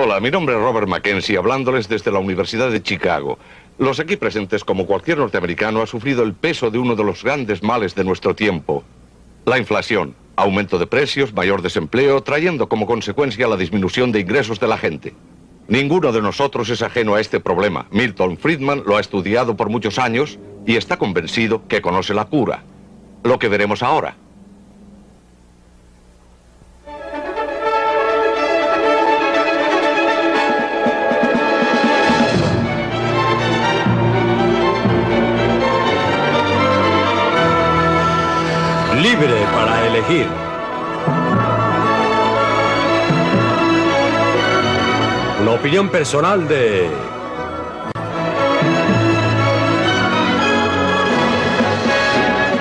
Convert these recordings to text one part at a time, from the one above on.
Hola, mi nombre es Robert Mackenzie, hablándoles desde la Universidad de Chicago. Los aquí presentes, como cualquier norteamericano, ha sufrido el peso de uno de los grandes males de nuestro tiempo. La inflación, aumento de precios, mayor desempleo, trayendo como consecuencia la disminución de ingresos de la gente. Ninguno de nosotros es ajeno a este problema. Milton Friedman lo ha estudiado por muchos años y está convencido que conoce la cura. Lo que veremos ahora. Libre para elegir. Una opinión personal de...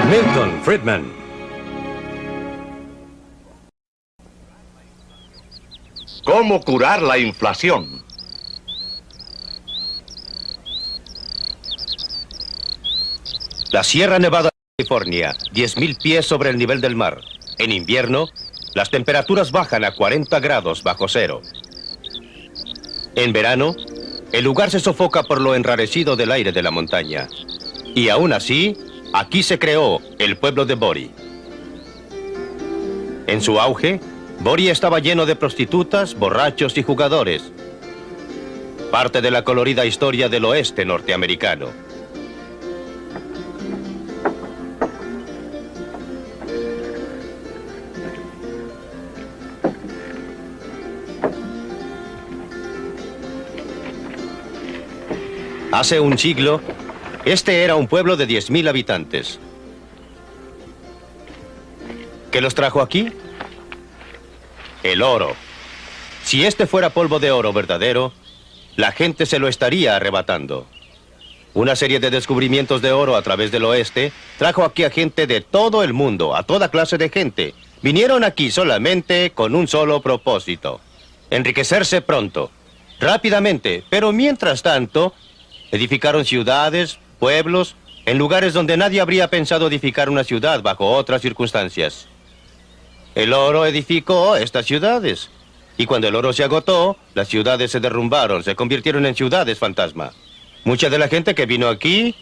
Milton Friedman. ¿Cómo curar la inflación? La Sierra Nevada de California, 10.000 pies sobre el nivel del mar. En invierno, las temperaturas bajan a 40 grados bajo cero. En verano, el lugar se sofoca por lo enrarecido del aire de la montaña. Y aún así, aquí se creó el pueblo de Bori. En su auge, Bori estaba lleno de prostitutas, borrachos y jugadores. Parte de la colorida historia del oeste norteamericano. Hace un siglo, este era un pueblo de 10.000 habitantes. ¿Qué los trajo aquí? El oro. Si este fuera polvo de oro verdadero, la gente se lo estaría arrebatando. Una serie de descubrimientos de oro a través del oeste trajo aquí a gente de todo el mundo, a toda clase de gente. Vinieron aquí solamente con un solo propósito: enriquecerse pronto, rápidamente, pero mientras tanto edificaron ciudades, pueblos, en lugares donde nadie habría pensado edificar una ciudad bajo otras circunstancias. El oro edificó estas ciudades. Y cuando el oro se agotó, las ciudades se derrumbaron, se convirtieron en ciudades fantasma. Mucha de la gente que vino aquí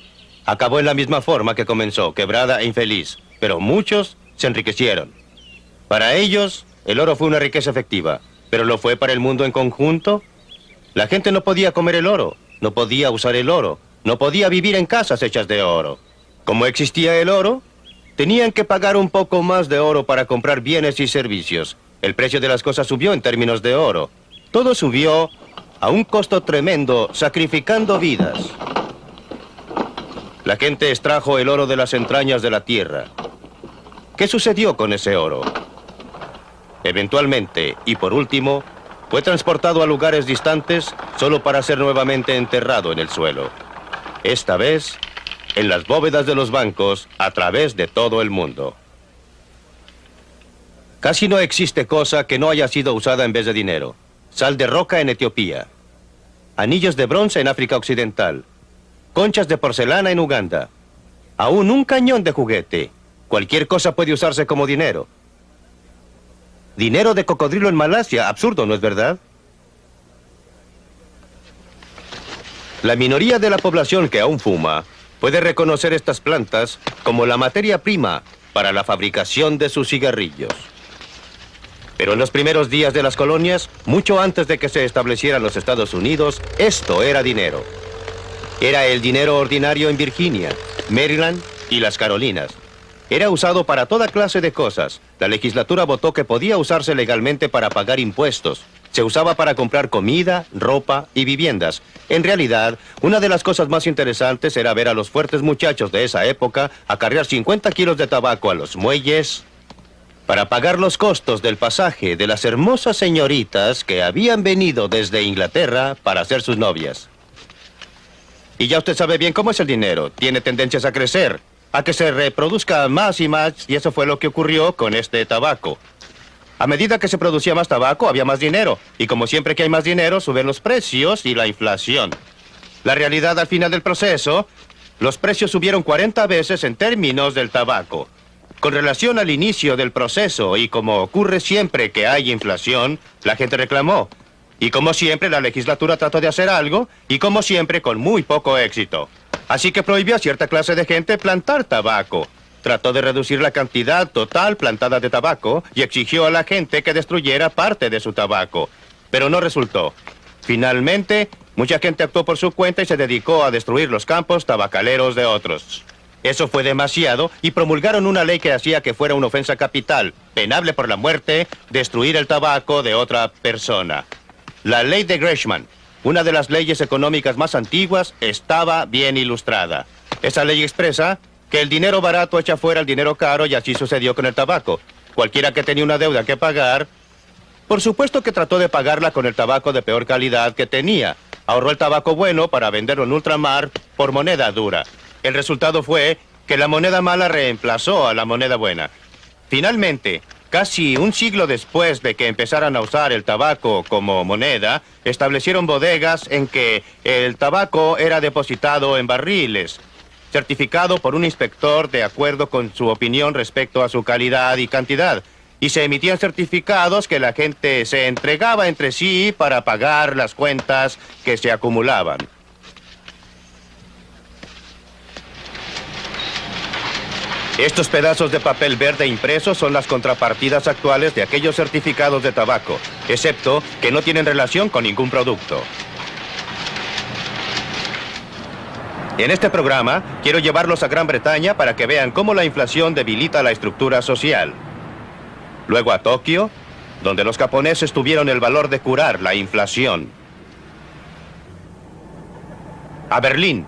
acabó en la misma forma que comenzó, quebrada e infeliz. Pero muchos se enriquecieron. Para ellos, el oro fue una riqueza efectiva. ¿Pero lo fue para el mundo en conjunto? La gente no podía comer el oro. No podía usar el oro, no podía vivir en casas hechas de oro. Como existía el oro, tenían que pagar un poco más de oro para comprar bienes y servicios. El precio de las cosas subió en términos de oro. Todo subió a un costo tremendo, sacrificando vidas. La gente extrajo el oro de las entrañas de la tierra. ¿Qué sucedió con ese oro? Eventualmente, y por último, fue transportado a lugares distantes solo para ser nuevamente enterrado en el suelo. Esta vez, en las bóvedas de los bancos, a través de todo el mundo. Casi no existe cosa que no haya sido usada en vez de dinero. Sal de roca en Etiopía. Anillos de bronce en África Occidental. Conchas de porcelana en Uganda. Aún un cañón de juguete. Cualquier cosa puede usarse como dinero. Dinero de cocodrilo en Malasia. Absurdo, ¿no es verdad? La minoría de la población que aún fuma puede reconocer estas plantas como la materia prima para la fabricación de sus cigarrillos. Pero en los primeros días de las colonias, mucho antes de que se establecieran los Estados Unidos, esto era dinero. Era el dinero ordinario en Virginia, Maryland y las Carolinas. Era usado para toda clase de cosas. La legislatura votó que podía usarse legalmente para pagar impuestos. Se usaba para comprar comida, ropa y viviendas. En realidad, una de las cosas más interesantes era ver a los fuertes muchachos de esa época acarrear 50 kilos de tabaco a los muelles para pagar los costos del pasaje de las hermosas señoritas que habían venido desde Inglaterra para ser sus novias. Y ya usted sabe bien cómo es el dinero. Tiene tendencias a crecer, a que se reproduzca más y más, y eso fue lo que ocurrió con este tabaco. A medida que se producía más tabaco, había más dinero, y como siempre que hay más dinero, suben los precios y la inflación. La realidad al final del proceso, los precios subieron 40 veces en términos del tabaco. Con relación al inicio del proceso, y como ocurre siempre que hay inflación, la gente reclamó: Y como siempre, la legislatura trató de hacer algo, y como siempre, con muy poco éxito. Así que prohibió a cierta clase de gente plantar tabaco. Trató de reducir la cantidad total plantada de tabaco y exigió a la gente que destruyera parte de su tabaco. Pero no resultó. Finalmente, mucha gente actuó por su cuenta y se dedicó a destruir los campos tabacaleros de otros. Eso fue demasiado y promulgaron una ley que hacía que fuera una ofensa capital, penable por la muerte, destruir el tabaco de otra persona. La ley de Gresham, una de las leyes económicas más antiguas, estaba bien ilustrada. Esa ley expresa que el dinero barato echa fuera el dinero caro y así sucedió con el tabaco. Cualquiera que tenía una deuda que pagar, por supuesto que trató de pagarla con el tabaco de peor calidad que tenía. Ahorró el tabaco bueno para venderlo en ultramar por moneda dura. El resultado fue que la moneda mala reemplazó a la moneda buena. Finalmente, casi un siglo después de que empezaran a usar el tabaco como moneda, establecieron bodegas en que el tabaco era depositado en barriles, certificado por un inspector de acuerdo con su opinión respecto a su calidad y cantidad. Y se emitían certificados que la gente se entregaba entre sí para pagar las cuentas que se acumulaban. Estos pedazos de papel verde impresos son las contrapartidas actuales de aquellos certificados de tabaco, excepto que no tienen relación con ningún producto. En este programa, quiero llevarlos a Gran Bretaña para que vean cómo la inflación debilita la estructura social. Luego a Tokio, donde los japoneses tuvieron el valor de curar la inflación. A Berlín,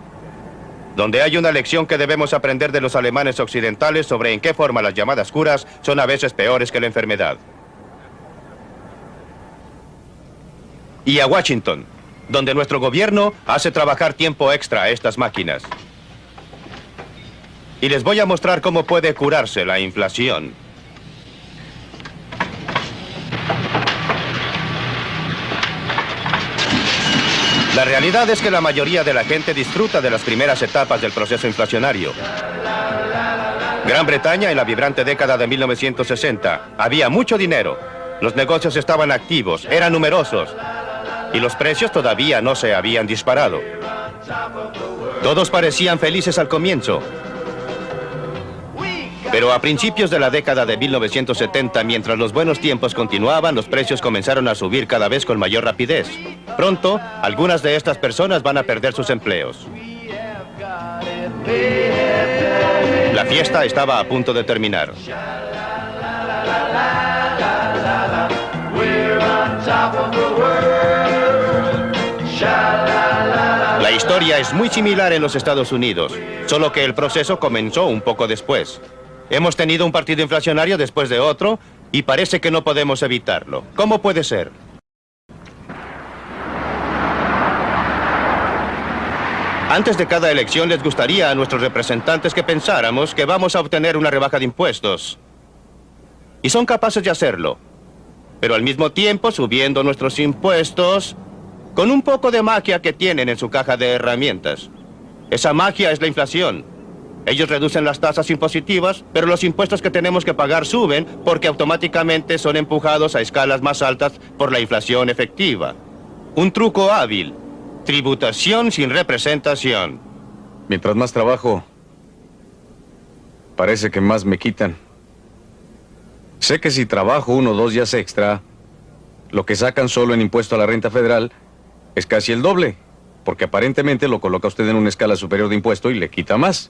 donde hay una lección que debemos aprender de los alemanes occidentales sobre en qué forma las llamadas curas son a veces peores que la enfermedad. Y a Washington, donde nuestro gobierno hace trabajar tiempo extra a estas máquinas. Y les voy a mostrar cómo puede curarse la inflación. La realidad es que la mayoría de la gente disfruta de las primeras etapas del proceso inflacionario. Gran Bretaña, en la vibrante década de 1960, había mucho dinero. Los negocios estaban activos, eran numerosos. Y los precios todavía no se habían disparado. Todos parecían felices al comienzo. Pero a principios de la década de 1970, mientras los buenos tiempos continuaban, los precios comenzaron a subir cada vez con mayor rapidez. Pronto, algunas de estas personas van a perder sus empleos. La fiesta estaba a punto de terminar. La historia es muy similar en los Estados Unidos, solo que el proceso comenzó un poco después. Hemos tenido un partido inflacionario después de otro y parece que no podemos evitarlo. ¿Cómo puede ser? Antes de cada elección les gustaría a nuestros representantes que pensáramos que vamos a obtener una rebaja de impuestos. Y son capaces de hacerlo. Pero al mismo tiempo subiendo nuestros impuestos con un poco de magia que tienen en su caja de herramientas. Esa magia es la inflación. Ellos reducen las tasas impositivas, pero los impuestos que tenemos que pagar suben porque automáticamente son empujados a escalas más altas por la inflación efectiva. Un truco hábil. Tributación sin representación. Mientras más trabajo, parece que más me quitan. Sé que si trabajo 1 o 2 días extra, lo que sacan solo en impuesto a la renta federal es casi el doble, porque aparentemente lo coloca usted en una escala superior de impuesto y le quita más.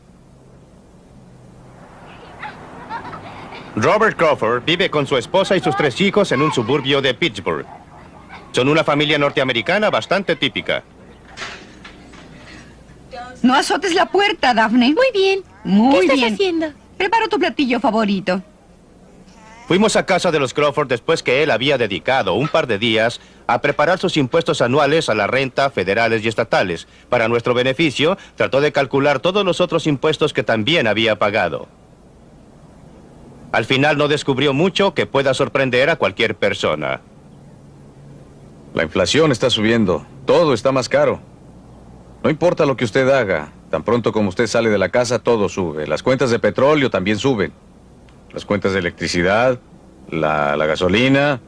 Robert Crawford vive con su esposa y sus 3 hijos en un suburbio de Pittsburgh. Son una familia norteamericana bastante típica. No azotes la puerta, Daphne. Muy bien. Muy ¿Qué bien. estás haciendo? Preparo tu platillo favorito. Fuimos a casa de los Crawford después que él había dedicado un par de días a preparar sus impuestos anuales a la renta, federales y estatales. Para nuestro beneficio, trató de calcular todos los otros impuestos que también había pagado. Al final no descubrió mucho que pueda sorprender a cualquier persona. La inflación está subiendo, todo está más caro. No importa lo que usted haga, tan pronto como usted sale de la casa, todo sube. Las cuentas de petróleo también suben. Las cuentas de electricidad, la gasolina.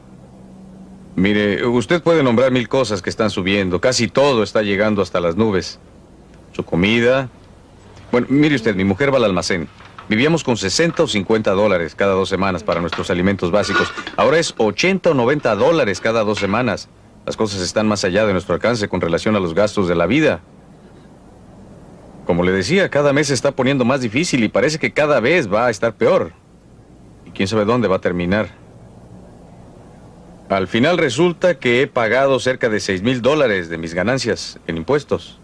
Mire, usted puede nombrar 1000 cosas que están subiendo. Casi todo está llegando hasta las nubes. Su comida. Bueno, mire usted, mi mujer va al almacén. Vivíamos con 60 o 50 dólares cada 2 semanas para nuestros alimentos básicos. Ahora es 80 o 90 dólares cada 2 semanas. Las cosas están más allá de nuestro alcance con relación a los gastos de la vida. Como le decía, cada mes se está poniendo más difícil y parece que cada vez va a estar peor. Y quién sabe dónde va a terminar. Al final resulta que he pagado cerca de 6,000 dólares de mis ganancias en impuestos.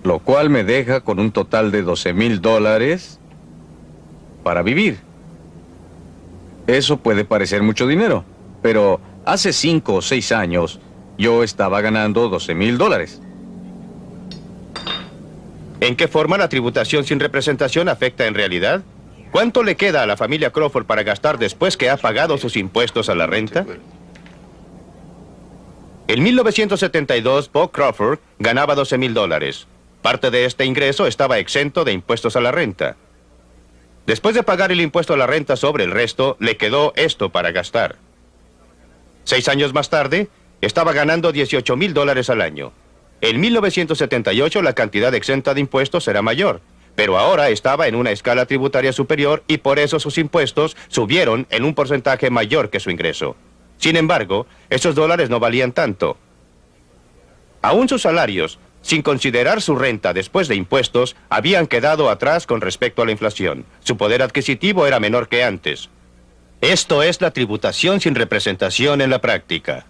Lo cual me deja con un total de 12,000 dólares para vivir. Eso puede parecer mucho dinero, pero hace 5 o 6 años yo estaba ganando 12,000 dólares. ¿En qué forma la tributación sin representación afecta en realidad? ¿Cuánto le queda a la familia Crawford para gastar después que ha pagado sus impuestos a la renta? En 1972, Bob Crawford ganaba 12,000 dólares. Parte de este ingreso estaba exento de impuestos a la renta. Después de pagar el impuesto a la renta sobre el resto, le quedó esto para gastar. 6 años más tarde, estaba ganando 18,000 dólares al año. En 1978 la cantidad exenta de impuestos era mayor, pero ahora estaba en una escala tributaria superior y por eso sus impuestos subieron en un porcentaje mayor que su ingreso. Sin embargo, esos dólares no valían tanto. Aún sus salarios, sin considerar su renta después de impuestos, habían quedado atrás con respecto a la inflación. Su poder adquisitivo era menor que antes. Esto es la tributación sin representación en la práctica.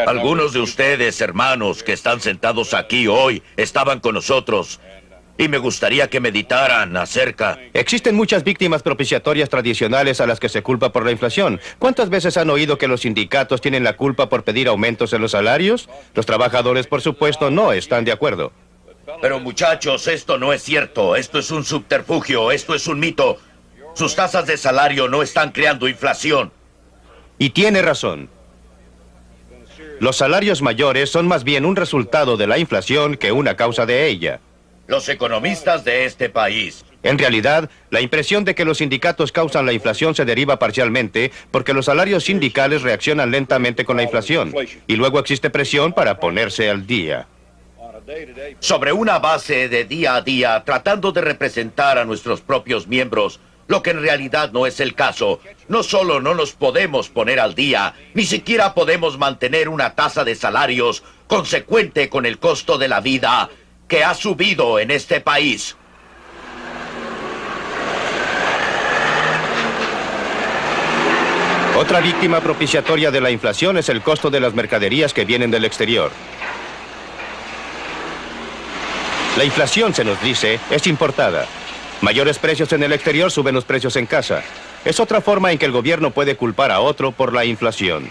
Algunos de ustedes, hermanos, que están sentados aquí hoy, estaban con nosotros. Y me gustaría que meditaran acerca. Existen muchas víctimas propiciatorias tradicionales a las que se culpa por la inflación. ¿Cuántas veces han oído que los sindicatos tienen la culpa por pedir aumentos en los salarios? Los trabajadores, por supuesto, no están de acuerdo. Pero muchachos, esto no es cierto. Esto es un subterfugio, esto es un mito. Sus tasas de salario no están creando inflación. Y tiene razón. Los salarios mayores son más bien un resultado de la inflación que una causa de ella. Los economistas de este país. En realidad, la impresión de que los sindicatos causan la inflación se deriva parcialmente porque los salarios sindicales reaccionan lentamente con la inflación. Y luego existe presión para ponerse al día. Sobre una base de día a día, tratando de representar a nuestros propios miembros, lo que en realidad no es el caso. No solo no nos podemos poner al día, ni siquiera podemos mantener una tasa de salarios consecuente con el costo de la vida que ha subido en este país. Otra víctima propiciatoria de la inflación es el costo de las mercaderías que vienen del exterior. La inflación, se nos dice, es importada. Mayores precios en el exterior suben los precios en casa. Es otra forma en que el gobierno puede culpar a otro por la inflación.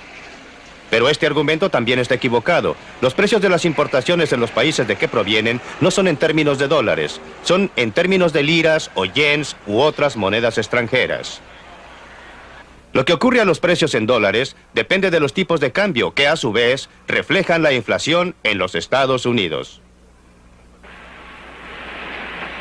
Pero este argumento también está equivocado. Los precios de las importaciones en los países de que provienen no son en términos de dólares, son en términos de liras o yens u otras monedas extranjeras. Lo que ocurre a los precios en dólares depende de los tipos de cambio que a su vez reflejan la inflación en los Estados Unidos.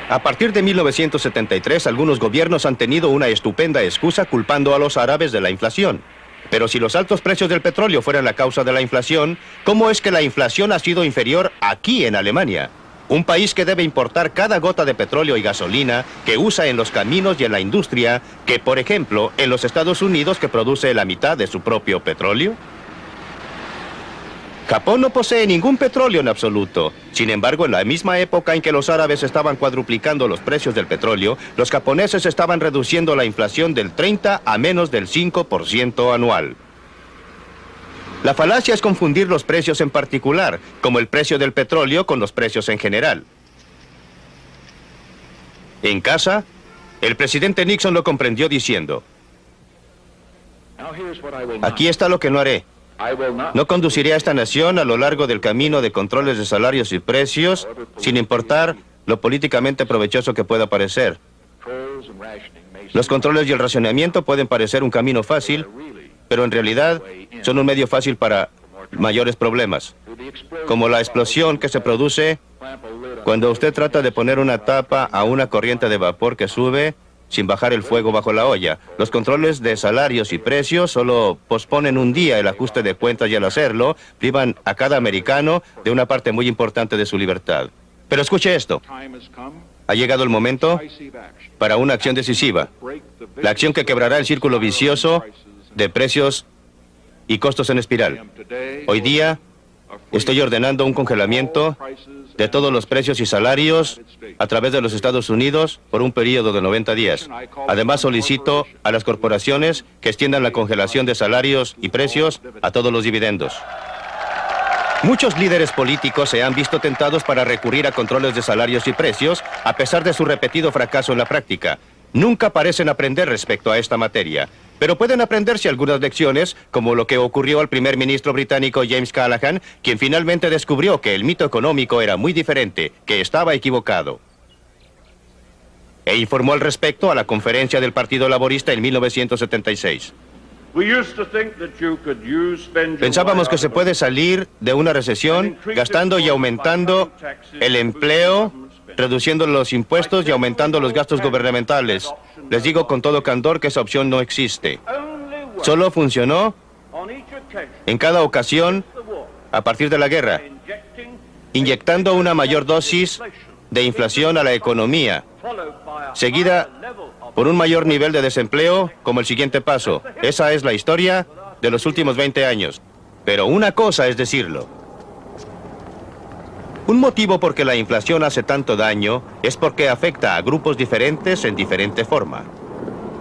A partir de 1973, algunos gobiernos han tenido una estupenda excusa culpando a los árabes de la inflación. Pero si los altos precios del petróleo fueran la causa de la inflación, ¿cómo es que la inflación ha sido inferior aquí en Alemania? Un país que debe importar cada gota de petróleo y gasolina que usa en los caminos y en la industria, que por ejemplo, en los Estados Unidos que produce la mitad de su propio petróleo. Japón no posee ningún petróleo en absoluto. Sin embargo, en la misma época en que los árabes estaban cuadruplicando los precios del petróleo, los japoneses estaban reduciendo la inflación del 30 a menos del 5% anual. La falacia es confundir los precios en particular, como el precio del petróleo con los precios en general. En casa, el presidente Nixon lo comprendió diciendo: aquí está lo que no haré. No conduciré a esta nación a lo largo del camino de controles de salarios y precios, sin importar lo políticamente provechoso que pueda parecer. Los controles y el racionamiento pueden parecer un camino fácil, pero en realidad son un medio fácil para mayores problemas, como la explosión que se produce cuando usted trata de poner una tapa a una corriente de vapor que sube sin bajar el fuego bajo la olla. Los controles de salarios y precios solo posponen un día el ajuste de cuentas y al hacerlo, privan a cada americano de una parte muy importante de su libertad. Pero escuche esto. Ha llegado el momento para una acción decisiva. La acción que quebrará el círculo vicioso de precios y costos en espiral. Hoy día estoy ordenando un congelamiento de todos los precios y salarios a través de los Estados Unidos por un periodo de 90 días. Además, solicito a las corporaciones que extiendan la congelación de salarios y precios a todos los dividendos. Muchos líderes políticos se han visto tentados para recurrir a controles de salarios y precios, a pesar de su repetido fracaso en la práctica. Nunca parecen aprender respecto a esta materia, pero pueden aprenderse algunas lecciones, como lo que ocurrió al primer ministro británico James Callaghan, quien finalmente descubrió que el mito económico era muy diferente, que estaba equivocado. E informó al respecto a la conferencia del Partido Laborista en 1976. Pensábamos que se puede salir de una recesión gastando y aumentando el empleo, reduciendo los impuestos y aumentando los gastos gubernamentales. Les digo con todo candor que esa opción no existe. Solo funcionó en cada ocasión a partir de la guerra, inyectando una mayor dosis de inflación a la economía, seguida por un mayor nivel de desempleo como el siguiente paso. Esa es la historia de los últimos 20 años. Pero una cosa es decirlo. Un motivo por que la inflación hace tanto daño es porque afecta a grupos diferentes en diferente forma.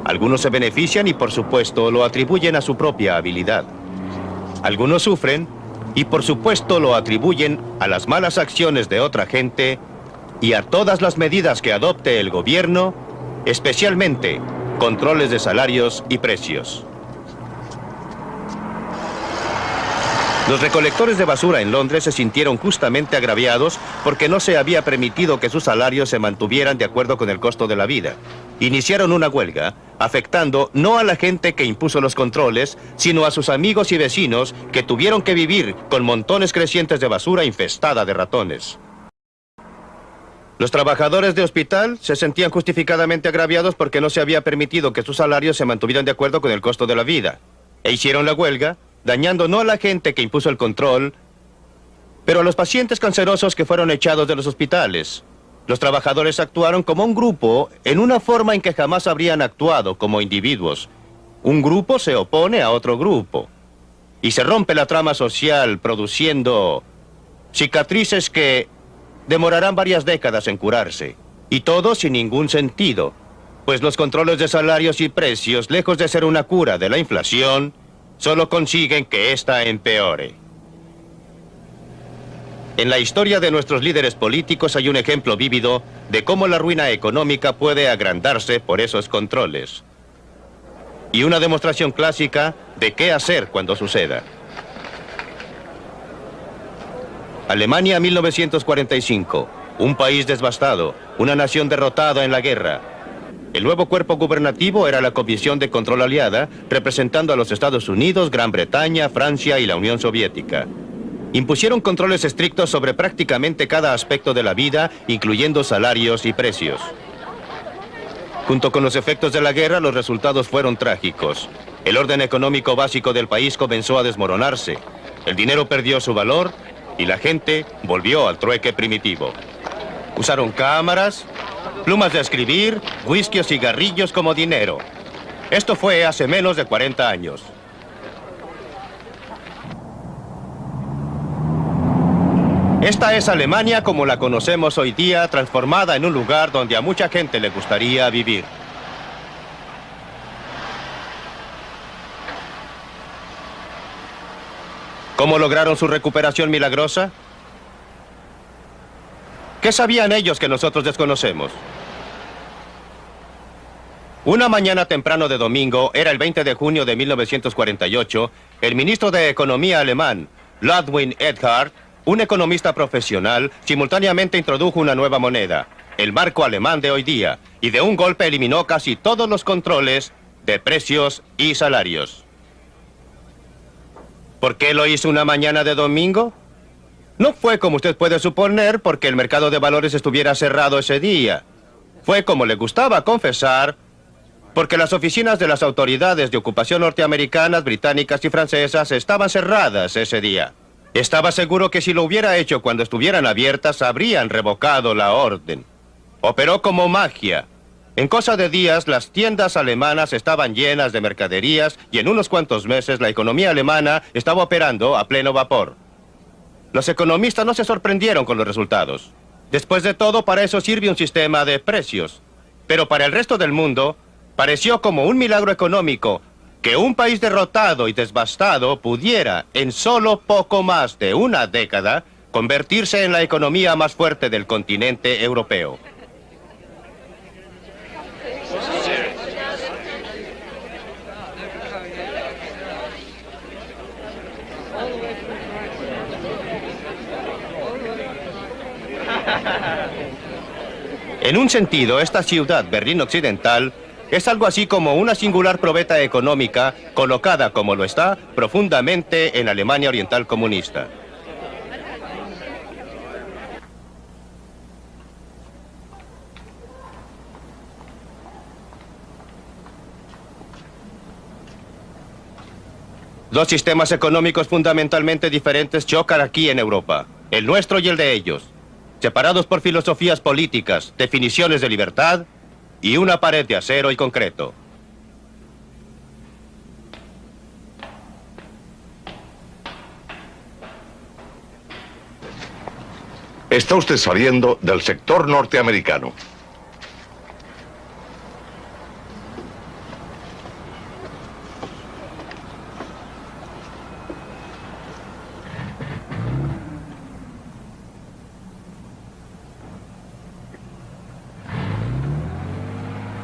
Algunos se benefician y por supuesto lo atribuyen a su propia habilidad. Algunos sufren y por supuesto lo atribuyen a las malas acciones de otra gente y a todas las medidas que adopte el gobierno, especialmente controles de salarios y precios. Los recolectores de basura en Londres se sintieron justamente agraviados porque no se había permitido que sus salarios se mantuvieran de acuerdo con el costo de la vida. Iniciaron una huelga, afectando no a la gente que impuso los controles, sino a sus amigos y vecinos que tuvieron que vivir con montones crecientes de basura infestada de ratones. Los trabajadores de hospital se sentían justificadamente agraviados porque no se había permitido que sus salarios se mantuvieran de acuerdo con el costo de la vida. E hicieron la huelga, dañando no a la gente que impuso el control, pero a los pacientes cancerosos que fueron echados de los hospitales. Los trabajadores actuaron como un grupo en una forma en que jamás habrían actuado como individuos. Un grupo se opone a otro grupo. Y se rompe la trama social produciendo cicatrices que demorarán varias décadas en curarse. Y todo sin ningún sentido, pues los controles de salarios y precios, lejos de ser una cura de la inflación, solo consiguen que ésta empeore. En la historia de nuestros líderes políticos hay un ejemplo vívido de cómo la ruina económica puede agrandarse por esos controles. Y una demostración clásica de qué hacer cuando suceda. Alemania 1945, un país devastado, una nación derrotada en la guerra. El nuevo cuerpo gubernativo era la Comisión de Control Aliada, representando a los Estados Unidos, Gran Bretaña, Francia y la Unión Soviética. Impusieron controles estrictos sobre prácticamente cada aspecto de la vida, incluyendo salarios y precios. Junto con los efectos de la guerra, los resultados fueron trágicos. El orden económico básico del país comenzó a desmoronarse. El dinero perdió su valor y la gente volvió al trueque primitivo. Usaron cámaras, plumas de escribir, whisky o cigarrillos como dinero. Esto fue hace menos de 40 años. Esta es Alemania como la conocemos hoy día, transformada en un lugar donde a mucha gente le gustaría vivir. ¿Cómo lograron su recuperación milagrosa? ¿Qué sabían ellos que nosotros desconocemos? Una mañana temprano de domingo, era el 20 de junio de 1948, el ministro de Economía alemán, Ludwig Erhard, un economista profesional, simultáneamente introdujo una nueva moneda, el marco alemán de hoy día, y de un golpe eliminó casi todos los controles de precios y salarios. ¿Por qué lo hizo una mañana de domingo? No fue como usted puede suponer porque el mercado de valores estuviera cerrado ese día. Fue como le gustaba confesar, Porque las oficinas de las autoridades de ocupación norteamericanas, británicas y francesas estaban cerradas ese día. Estaba seguro que si lo hubiera hecho cuando estuvieran abiertas, habrían revocado la orden. Operó como magia. En cosa de días, las tiendas alemanas estaban llenas de mercaderías y en unos cuantos meses la economía alemana estaba operando a pleno vapor. Los economistas no se sorprendieron con los resultados. Después de todo, para eso sirve un sistema de precios. Pero para el resto del mundo, pareció como un milagro económico que un país derrotado y devastado pudiera, en solo poco más de una década, convertirse en la economía más fuerte del continente europeo. En un sentido, esta ciudad, Berlín Occidental, es algo así como una singular probeta económica colocada, como lo está, profundamente en Alemania Oriental comunista. Dos sistemas económicos fundamentalmente diferentes chocan aquí en Europa, el nuestro y el de ellos, separados por filosofías políticas, definiciones de libertad y una pared de acero y concreto. Está usted saliendo del sector norteamericano.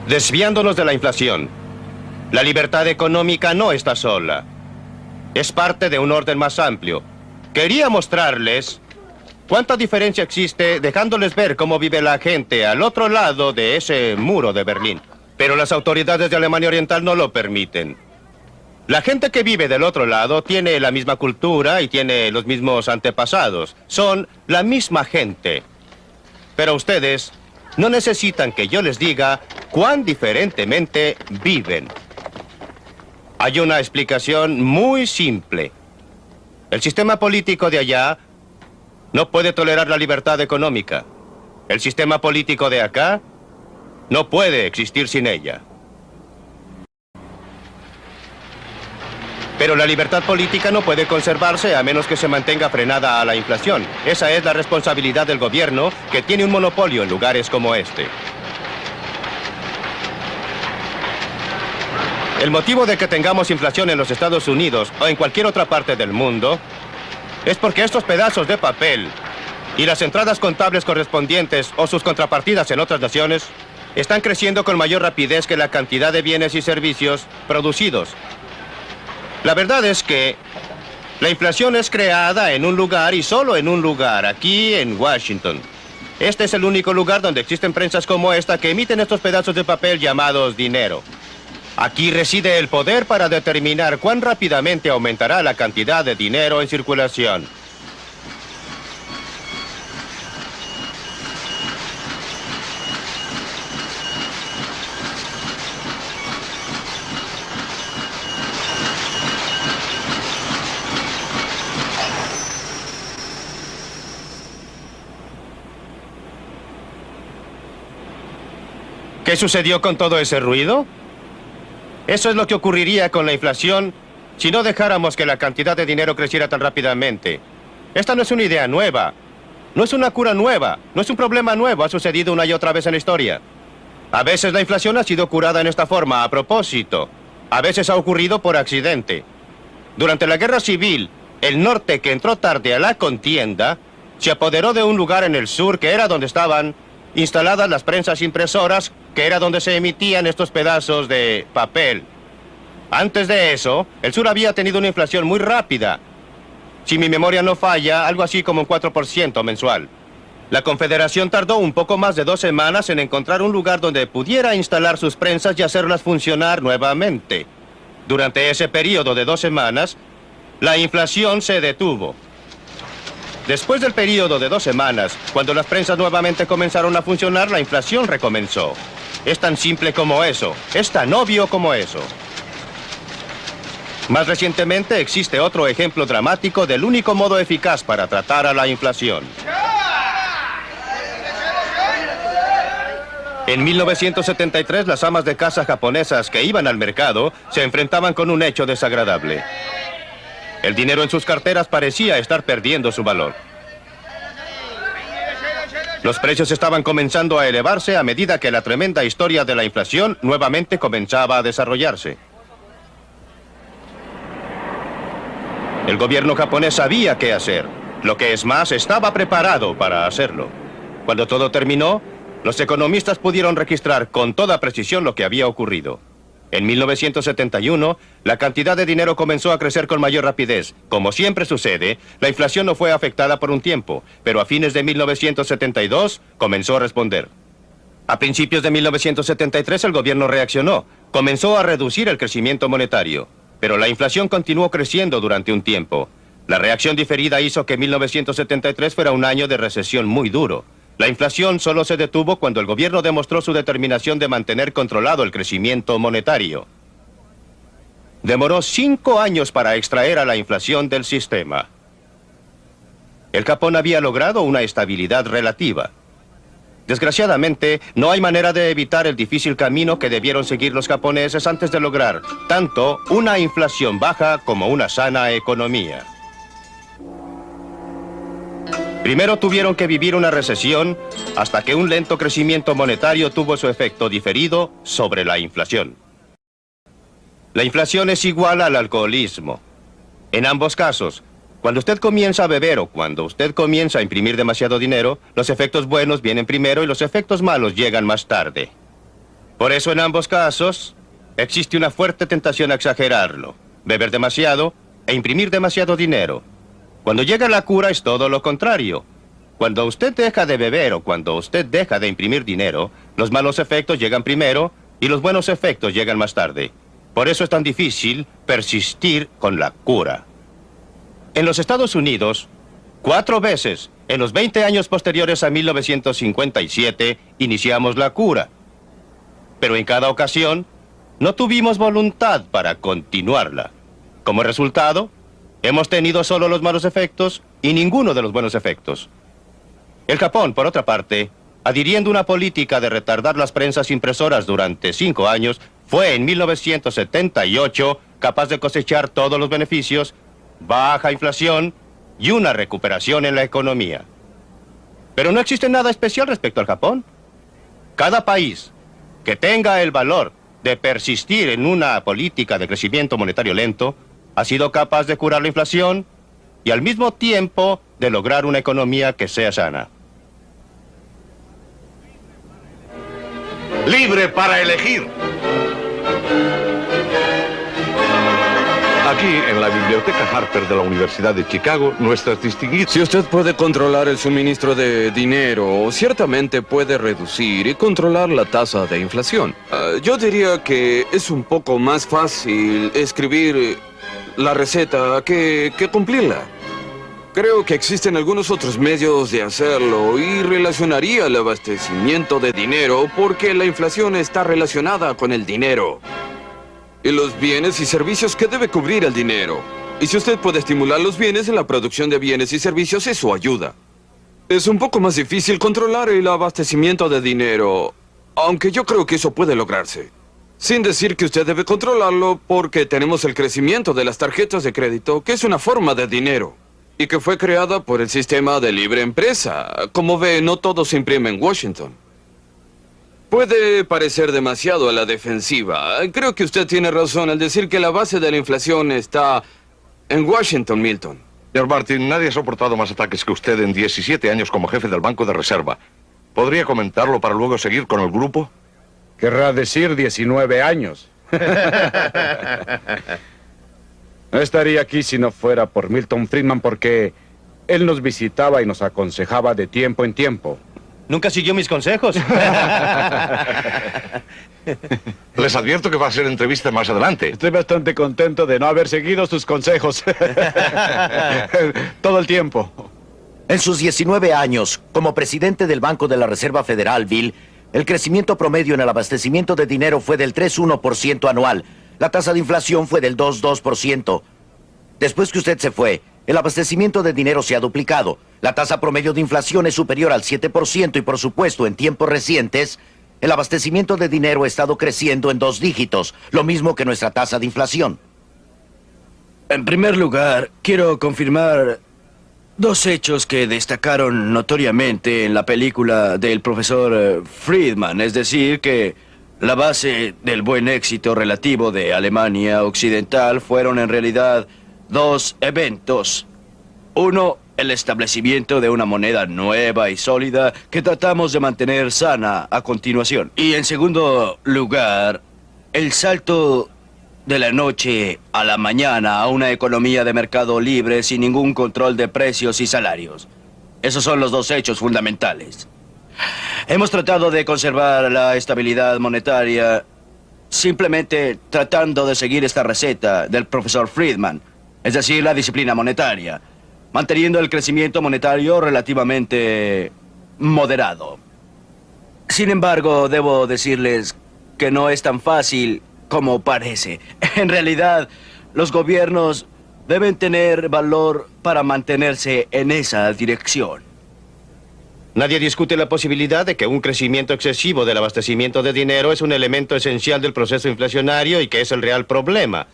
Desviándonos de la inflación, la libertad económica no está sola. Es parte de un orden más amplio. Quería mostrarles cuánta diferencia existe dejándoles ver cómo vive la gente al otro lado de ese muro de Berlín. Pero las autoridades de Alemania Oriental no lo permiten. La gente que vive del otro lado tiene la misma cultura y tiene los mismos antepasados. Son la misma gente. Pero ustedes no necesitan que yo les diga cuán diferentemente viven. Hay una explicación muy simple. El sistema político de allá no puede tolerar la libertad económica. El sistema político de acá no puede existir sin ella. Pero la libertad política no puede conservarse a menos que se mantenga frenada a la inflación. Esa es la responsabilidad del gobierno, que tiene un monopolio en lugares como este. El motivo de que tengamos inflación en los Estados Unidos o en cualquier otra parte del mundo es porque estos pedazos de papel y las entradas contables correspondientes o sus contrapartidas en otras naciones están creciendo con mayor rapidez que la cantidad de bienes y servicios producidos. La verdad es que la inflación es creada en un lugar y solo en un lugar, aquí en Washington. Este es el único lugar donde existen prensas como esta que emiten estos pedazos de papel llamados dinero. Aquí reside el poder para determinar cuán rápidamente aumentará la cantidad de dinero en circulación. ¿Qué sucedió con todo ese ruido? Eso es lo que ocurriría con la inflación si no dejáramos que la cantidad de dinero creciera tan rápidamente. Esta no es una idea nueva, no es una cura nueva, no es un problema nuevo, ha sucedido una y otra vez en la historia. A veces la inflación ha sido curada en esta forma, a propósito. A veces ha ocurrido por accidente. Durante la Guerra Civil, el norte, que entró tarde a la contienda, se apoderó de un lugar en el sur que era donde estaban instaladas las prensas impresoras, que era donde se emitían estos pedazos de papel. Antes de eso, el sur había tenido una inflación muy rápida. Si mi memoria no falla, algo así como un 4% mensual. La Confederación tardó un poco más de 2 semanas en encontrar un lugar donde pudiera instalar sus prensas y hacerlas funcionar nuevamente. Durante ese periodo de 2 semanas, la inflación se detuvo. Después del periodo de 2 semanas, cuando las prensas nuevamente comenzaron a funcionar, la inflación recomenzó. Es tan simple como eso. Es tan obvio como eso. Más recientemente existe otro ejemplo dramático del único modo eficaz para tratar a la inflación. En 1973, las amas de casa japonesas que iban al mercado se enfrentaban con un hecho desagradable. El dinero en sus carteras parecía estar perdiendo su valor. Los precios estaban comenzando a elevarse a medida que la tremenda historia de la inflación nuevamente comenzaba a desarrollarse. El gobierno japonés sabía qué hacer. Lo que es más, estaba preparado para hacerlo. Cuando todo terminó, los economistas pudieron registrar con toda precisión lo que había ocurrido. En 1971, la cantidad de dinero comenzó a crecer con mayor rapidez. Como siempre sucede, la inflación no fue afectada por un tiempo, pero a fines de 1972 comenzó a responder. A principios de 1973 el gobierno reaccionó. Comenzó a reducir el crecimiento monetario. Pero la inflación continuó creciendo durante un tiempo. La reacción diferida hizo que 1973 fuera un año de recesión muy duro. La inflación solo se detuvo cuando el gobierno demostró su determinación de mantener controlado el crecimiento monetario. Demoró 5 años para extraer a la inflación del sistema. El Japón había logrado una estabilidad relativa. Desgraciadamente, no hay manera de evitar el difícil camino que debieron seguir los japoneses antes de lograr tanto una inflación baja como una sana economía. Primero tuvieron que vivir una recesión hasta que un lento crecimiento monetario tuvo su efecto diferido sobre la inflación. La inflación es igual al alcoholismo. En ambos casos, cuando usted comienza a beber o cuando usted comienza a imprimir demasiado dinero, los efectos buenos vienen primero y los efectos malos llegan más tarde. Por eso en ambos casos existe una fuerte tentación a exagerarlo, beber demasiado e imprimir demasiado dinero. Cuando llega la cura es todo lo contrario. Cuando usted deja de beber o cuando usted deja de imprimir dinero, los malos efectos llegan primero y los buenos efectos llegan más tarde. Por eso es tan difícil persistir con la cura. En los Estados Unidos, 4 veces en los 20 años posteriores a 1957 iniciamos la cura. Pero en cada ocasión no tuvimos voluntad para continuarla. Como resultado, hemos tenido solo los malos efectos y ninguno de los buenos efectos. El Japón, por otra parte, adhiriendo una política de retardar las prensas impresoras durante 5 años, fue en 1978 capaz de cosechar todos los beneficios, baja inflación y una recuperación en la economía. Pero no existe nada especial respecto al Japón. Cada país que tenga el valor de persistir en una política de crecimiento monetario lento ha sido capaz de curar la inflación y al mismo tiempo de lograr una economía que sea sana. Libre para elegir. Aquí, en la Biblioteca Harper de la Universidad de Chicago, nuestras distinguidas... Si usted puede controlar el suministro de dinero, ciertamente puede reducir y controlar la tasa de inflación. Yo diría que es un poco más fácil escribir la receta que cumplirla. Creo que existen algunos otros medios de hacerlo y relacionaría el abastecimiento de dinero porque la inflación está relacionada con el dinero y los bienes y servicios que debe cubrir el dinero. Y si usted puede estimular los bienes en la producción de bienes y servicios, eso ayuda. Es un poco más difícil controlar el abastecimiento de dinero, aunque yo creo que eso puede lograrse. Sin decir que usted debe controlarlo porque tenemos el crecimiento de las tarjetas de crédito, que es una forma de dinero y que fue creada por el sistema de libre empresa. Como ve, no todo se imprime en Washington. Puede parecer demasiado a la defensiva. Creo que usted tiene razón al decir que la base de la inflación está en Washington, Milton. Señor Martin, nadie ha soportado más ataques que usted en 17 años como jefe del Banco de Reserva. ¿Podría comentarlo para luego seguir con el grupo? Querrá decir 19 años. No estaría aquí si no fuera por Milton Friedman porque él nos visitaba y nos aconsejaba de tiempo en tiempo. ¿Nunca siguió mis consejos? Les advierto que va a ser entrevista más adelante. Estoy bastante contento de no haber seguido sus consejos. Todo el tiempo. En sus 19 años como presidente del Banco de la Reserva Federal, Bill, El crecimiento promedio en el abastecimiento de dinero fue del 3,1% anual. La tasa de inflación fue del 2,2%. Después que usted se fue, el abastecimiento de dinero se ha duplicado. La tasa promedio de inflación es superior al 7% y, por supuesto, en tiempos recientes, el abastecimiento de dinero ha estado creciendo en 2 dígitos, lo mismo que nuestra tasa de inflación. En primer lugar, quiero confirmar 2 hechos que destacaron notoriamente en la película del profesor Friedman, es decir, que la base del buen éxito relativo de Alemania Occidental fueron en realidad 2 eventos. Uno, el establecimiento de una moneda nueva y sólida que tratamos de mantener sana a continuación. Y en segundo lugar, el salto de la noche a la mañana a una economía de mercado libre sin ningún control de precios y salarios. Esos son los 2 hechos fundamentales. Hemos tratado de conservar la estabilidad monetaria simplemente tratando de seguir esta receta del profesor Friedman, es decir, la disciplina monetaria, manteniendo el crecimiento monetario relativamente moderado. Sin embargo, debo decirles que no es tan fácil como parece. En realidad, los gobiernos deben tener valor para mantenerse en esa dirección. Nadie discute la posibilidad de que un crecimiento excesivo del abastecimiento de dinero es un elemento esencial del proceso inflacionario y que es el real problema.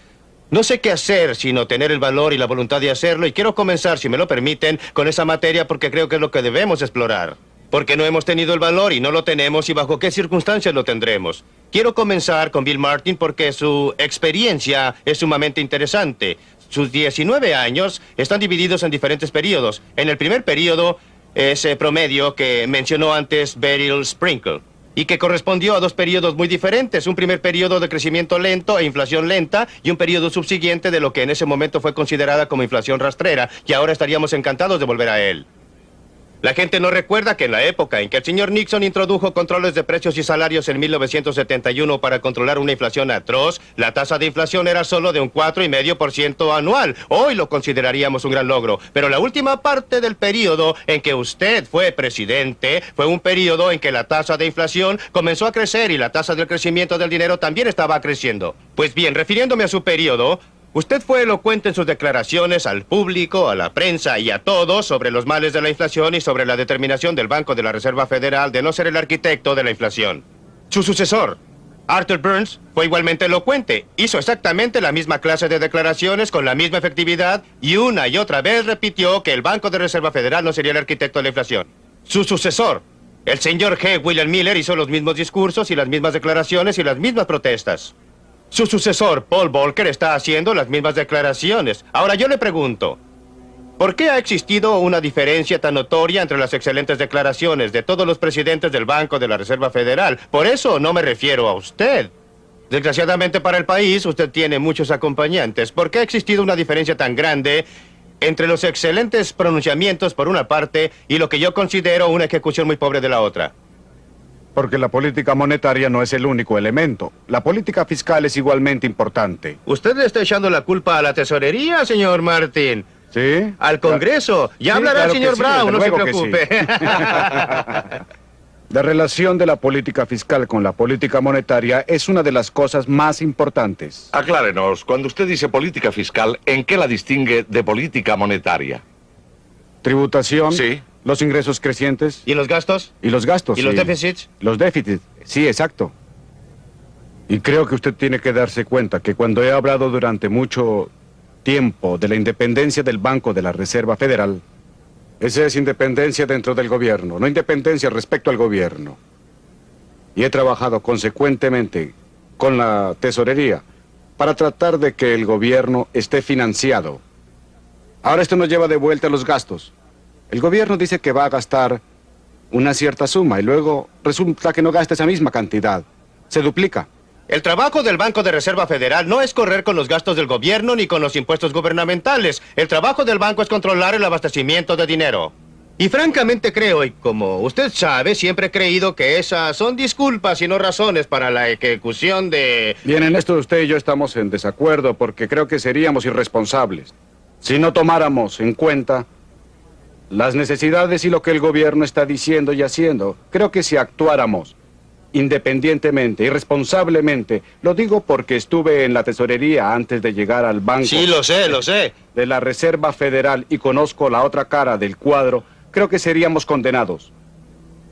No sé qué hacer sino tener el valor y la voluntad de hacerlo, y quiero comenzar, si me lo permiten, con esa materia porque creo que es lo que debemos explorar. Porque no hemos tenido el valor y no lo tenemos, y bajo qué circunstancias lo tendremos. Quiero comenzar con Bill Martin porque su experiencia es sumamente interesante. Sus 19 años están divididos en diferentes periodos. En el primer periodo, ese promedio que mencionó antes Beryl Sprinkle, y que correspondió a 2 periodos muy diferentes, un primer periodo de crecimiento lento e inflación lenta, y un periodo subsiguiente de lo que en ese momento fue considerada como inflación rastrera, y ahora estaríamos encantados de volver a él. La gente no recuerda que en la época en que el señor Nixon introdujo controles de precios y salarios en 1971 para controlar una inflación atroz, la tasa de inflación era solo de un 4,5% anual. Hoy lo consideraríamos un gran logro, pero la última parte del periodo en que usted fue presidente fue un periodo en que la tasa de inflación comenzó a crecer y la tasa del crecimiento del dinero también estaba creciendo. Pues bien, refiriéndome a su periodo, usted fue elocuente en sus declaraciones al público, a la prensa y a todos sobre los males de la inflación y sobre la determinación del Banco de la Reserva Federal de no ser el arquitecto de la inflación. Su sucesor, Arthur Burns, fue igualmente elocuente. Hizo exactamente la misma clase de declaraciones con la misma efectividad y una y otra vez repitió que el Banco de Reserva Federal no sería el arquitecto de la inflación. Su sucesor, el señor G. William Miller, hizo los mismos discursos y las mismas declaraciones y las mismas protestas. Su sucesor, Paul Volcker, está haciendo las mismas declaraciones. Ahora yo le pregunto, ¿por qué ha existido una diferencia tan notoria entre las excelentes declaraciones de todos los presidentes del Banco de la Reserva Federal? Por eso no me refiero a usted. Desgraciadamente para el país, usted tiene muchos acompañantes. ¿Por qué ha existido una diferencia tan grande entre los excelentes pronunciamientos por una parte y lo que yo considero una ejecución muy pobre de la otra? Porque la política monetaria no es el único elemento. La política fiscal es igualmente importante. Usted le está echando la culpa a la tesorería, señor Martin. ¿Sí? Al Congreso. Ya Sí, hablará claro el señor que sí, Brown, no desde se luego que preocupe. La relación de la política fiscal con la política monetaria es una de las cosas más importantes. Aclárenos, cuando usted dice política fiscal, ¿en qué la distingue de política monetaria? Tributación, Sí. los ingresos crecientes ¿Y los gastos? y los gastos. ¿Y los sí. déficits? Los déficits, sí, exacto. Y creo que usted tiene que darse cuenta que cuando he hablado durante mucho tiempo de la independencia del Banco de la Reserva Federal, esa es independencia dentro del gobierno, no independencia respecto al gobierno. Y he trabajado consecuentemente con la tesorería para tratar de que el gobierno esté financiado. Ahora esto nos lleva de vuelta a los gastos. El gobierno dice que va a gastar una cierta suma y luego resulta que no gasta esa misma cantidad. Se duplica. El trabajo del Banco de Reserva Federal no es correr con los gastos del gobierno ni con los impuestos gubernamentales. El trabajo del banco es controlar el abastecimiento de dinero. Y francamente creo, y como usted sabe, siempre he creído que esas son disculpas y no razones para la ejecución de... Bien, en esto usted y yo estamos en desacuerdo porque creo que seríamos irresponsables si no tomáramos en cuenta las necesidades y lo que el gobierno está diciendo y haciendo. Creo que si actuáramos independientemente y responsablemente. Lo digo porque estuve en la tesorería antes de llegar al banco. Sí, lo sé. De la Reserva Federal y conozco la otra cara del cuadro. Creo que seríamos condenados.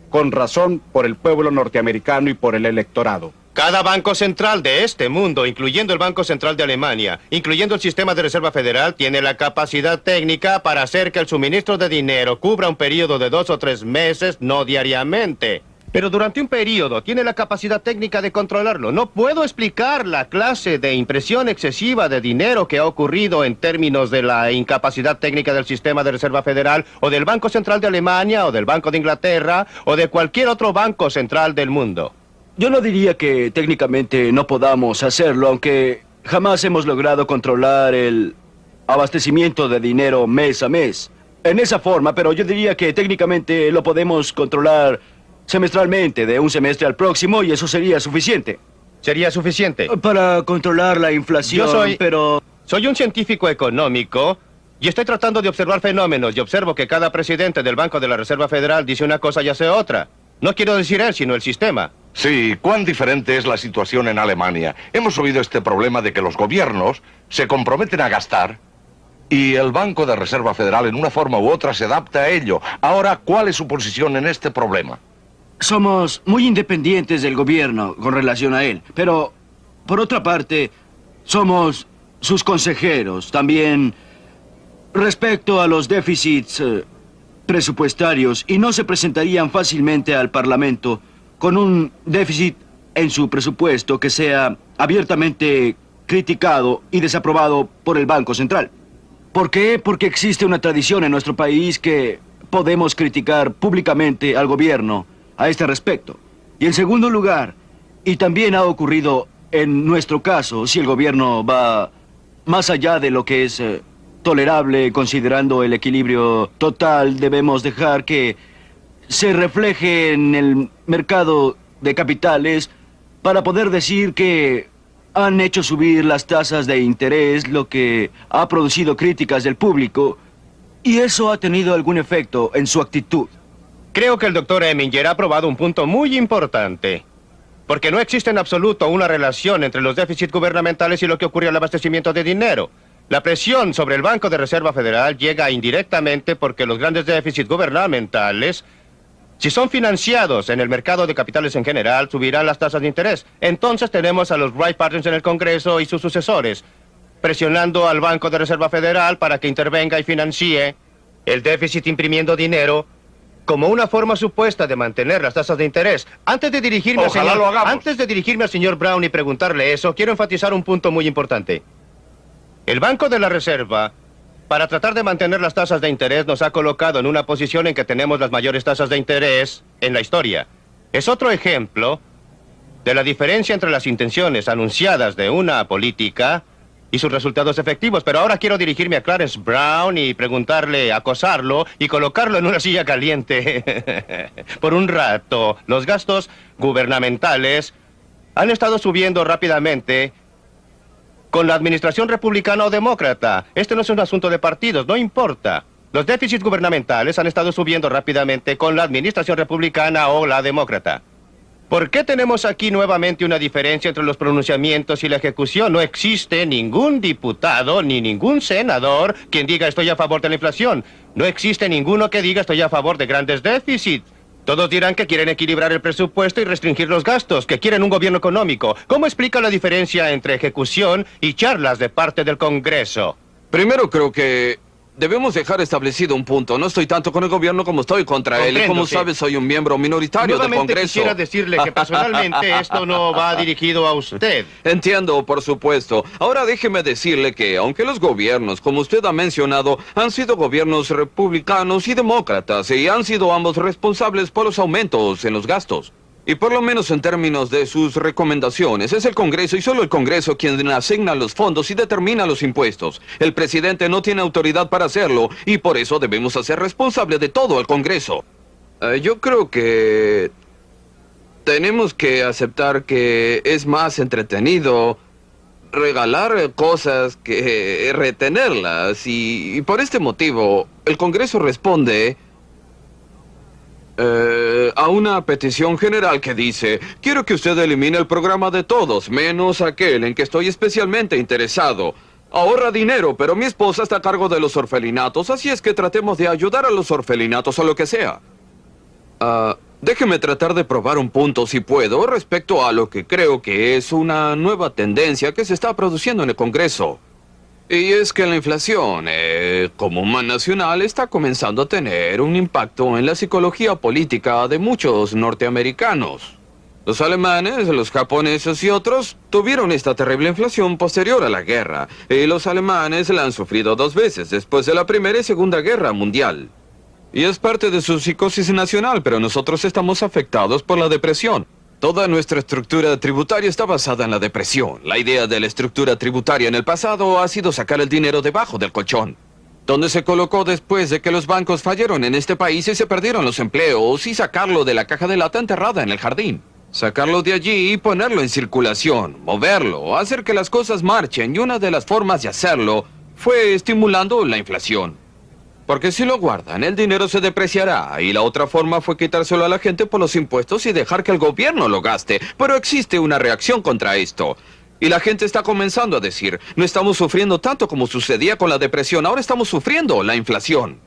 Con razón por el pueblo norteamericano y por el electorado. Cada banco central de este mundo, incluyendo el Banco Central de Alemania, incluyendo el sistema de Reserva Federal, tiene la capacidad técnica para hacer que el suministro de dinero cubra un periodo de 2 o 3 meses, no diariamente. Pero durante un periodo tiene la capacidad técnica de controlarlo. No puedo explicar la clase de impresión excesiva de dinero que ha ocurrido en términos de la incapacidad técnica del sistema de Reserva Federal, o del Banco Central de Alemania, o del Banco de Inglaterra, o de cualquier otro banco central del mundo. Yo no diría que técnicamente no podamos hacerlo, aunque jamás hemos logrado controlar el abastecimiento de dinero mes a mes. En esa forma, pero yo diría que técnicamente lo podemos controlar semestralmente, de un semestre al próximo, y eso sería suficiente. ¿Sería suficiente? Para controlar la inflación, Soy un científico económico y estoy tratando de observar fenómenos, y observo que cada presidente del Banco de la Reserva Federal dice una cosa y hace otra. No quiero decir él, sino el sistema. Sí, cuán diferente es la situación en Alemania. Hemos oído este problema de que los gobiernos se comprometen a gastar y el Banco de Reserva Federal en una forma u otra se adapta a ello. Ahora, ¿cuál es su posición en este problema? Somos muy independientes del gobierno con relación a él, pero por otra parte, somos sus consejeros. También respecto a los déficits presupuestarios, y no se presentarían fácilmente al Parlamento con un déficit en su presupuesto que sea abiertamente criticado y desaprobado por el Banco Central. ¿Por qué? Porque existe una tradición en nuestro país que podemos criticar públicamente al gobierno a este respecto. Y en segundo lugar, y también ha ocurrido en nuestro caso, si el gobierno va más allá de lo que es tolerable considerando el equilibrio total, debemos dejar que se refleje en el mercado de capitales para poder decir que han hecho subir las tasas de interés, lo que ha producido críticas del público, y eso ha tenido algún efecto en su actitud. Creo que el doctor Eminger ha probado un punto muy importante. Porque no existe en absoluto una relación entre los déficits gubernamentales y lo que ocurre al abastecimiento de dinero. La presión sobre el Banco de Reserva Federal llega indirectamente porque los grandes déficits gubernamentales, si son financiados en el mercado de capitales en general, subirán las tasas de interés. Entonces tenemos a los Wright Partners en el Congreso y sus sucesores, presionando al Banco de Reserva Federal para que intervenga y financie el déficit imprimiendo dinero como una forma supuesta de mantener las tasas de interés. Antes de dirigirme al señor Brown y preguntarle eso, quiero enfatizar un punto muy importante. El Banco de la Reserva, para tratar de mantener las tasas de interés, nos ha colocado en una posición en que tenemos las mayores tasas de interés en la historia. Es otro ejemplo de la diferencia entre las intenciones anunciadas de una política y sus resultados efectivos. Pero ahora quiero dirigirme a Clarence Brown y preguntarle, acosarlo y colocarlo en una silla caliente por un rato. Los gastos gubernamentales han estado subiendo rápidamente con la administración republicana o demócrata. Este no es un asunto de partidos, no importa. Los déficits gubernamentales han estado subiendo rápidamente con la administración republicana o la demócrata. ¿Por qué tenemos aquí nuevamente una diferencia entre los pronunciamientos y la ejecución? No existe ningún diputado ni ningún senador quien diga estoy a favor de la inflación. No existe ninguno que diga estoy a favor de grandes déficits. Todos dirán que quieren equilibrar el presupuesto y restringir los gastos, que quieren un gobierno económico. ¿Cómo explica la diferencia entre ejecución y charlas de parte del Congreso? Primero creo que debemos dejar establecido un punto. No estoy tanto con el gobierno como estoy contra él. Y como sabes, soy un miembro minoritario del Congreso. Quisiera decirle que personalmente esto no va dirigido a usted. Entiendo, por supuesto. Ahora déjeme decirle que, aunque los gobiernos, como usted ha mencionado, han sido gobiernos republicanos y demócratas, y han sido ambos responsables por los aumentos en los gastos. Y por lo menos en términos de sus recomendaciones, es el Congreso y solo el Congreso quien asigna los fondos y determina los impuestos. El presidente no tiene autoridad para hacerlo y por eso debemos hacer responsable de todo al Congreso. Yo creo que tenemos que aceptar que es más entretenido regalar cosas que retenerlas y por este motivo el Congreso responde A una petición general que dice: quiero que usted elimine el programa de todos, menos aquel en que estoy especialmente interesado. Ahorra dinero, pero mi esposa está a cargo de los orfelinatos, así es que tratemos de ayudar a los orfelinatos o lo que sea. Déjeme tratar de probar un punto, si puedo, respecto a lo que creo que es una nueva tendencia que se está produciendo en el Congreso. Y es que la inflación, como mal nacional, está comenzando a tener un impacto en la psicología política de muchos norteamericanos. Los alemanes, los japoneses y otros tuvieron esta terrible inflación posterior a la guerra. Y los alemanes la han sufrido 2 veces, después de la Primera y Segunda Guerra Mundial. Y es parte de su psicosis nacional, pero nosotros estamos afectados por la depresión. Toda nuestra estructura tributaria está basada en la depresión. La idea de la estructura tributaria en el pasado ha sido sacar el dinero debajo del colchón, donde se colocó después de que los bancos fallaron en este país y se perdieron los empleos, y sacarlo de la caja de lata enterrada en el jardín. Sacarlo de allí y ponerlo en circulación, moverlo, hacer que las cosas marchen, y una de las formas de hacerlo fue estimulando la inflación. Porque si lo guardan, el dinero se depreciará, y la otra forma fue quitárselo a la gente por los impuestos y dejar que el gobierno lo gaste. Pero existe una reacción contra esto. Y la gente está comenzando a decir: no estamos sufriendo tanto como sucedía con la depresión, ahora estamos sufriendo la inflación.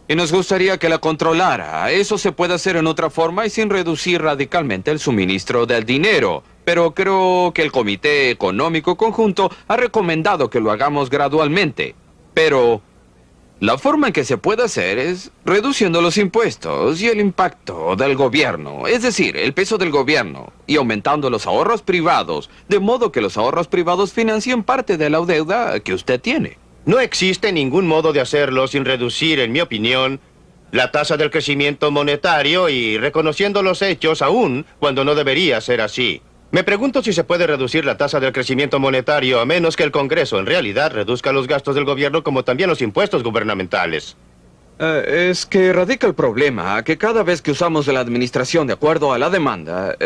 Y nos gustaría que la controlara. Eso se puede hacer en otra forma y sin reducir radicalmente el suministro del dinero. Pero creo que el Comité Económico Conjunto ha recomendado que lo hagamos gradualmente. Pero la forma en que se puede hacer es reduciendo los impuestos y el impacto del gobierno, es decir, el peso del gobierno, y aumentando los ahorros privados, de modo que los ahorros privados financien parte de la deuda que usted tiene. No existe ningún modo de hacerlo sin reducir, en mi opinión, la tasa del crecimiento monetario y reconociendo los hechos aún cuando no debería ser así. Me pregunto si se puede reducir la tasa del crecimiento monetario a menos que el Congreso en realidad reduzca los gastos del gobierno como también los impuestos gubernamentales. Es que radica el problema, que cada vez que usamos la administración de acuerdo a la demanda,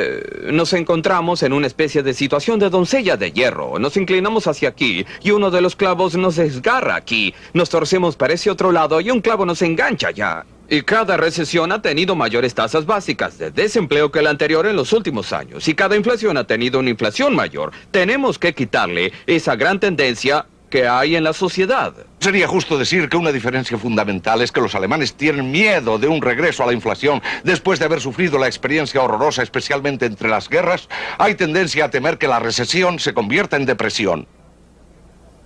nos encontramos en una especie de situación de doncella de hierro. Nos inclinamos hacia aquí y uno de los clavos nos desgarra aquí. Nos torcemos para ese otro lado y un clavo nos engancha allá. Y cada recesión ha tenido mayores tasas básicas de desempleo que la anterior en los últimos años. Y cada inflación ha tenido una inflación mayor. Tenemos que quitarle esa gran tendencia que hay en la sociedad. Sería justo decir que una diferencia fundamental es que los alemanes tienen miedo de un regreso a la inflación. Después de haber sufrido la experiencia horrorosa, especialmente entre las guerras, hay tendencia a temer que la recesión se convierta en depresión.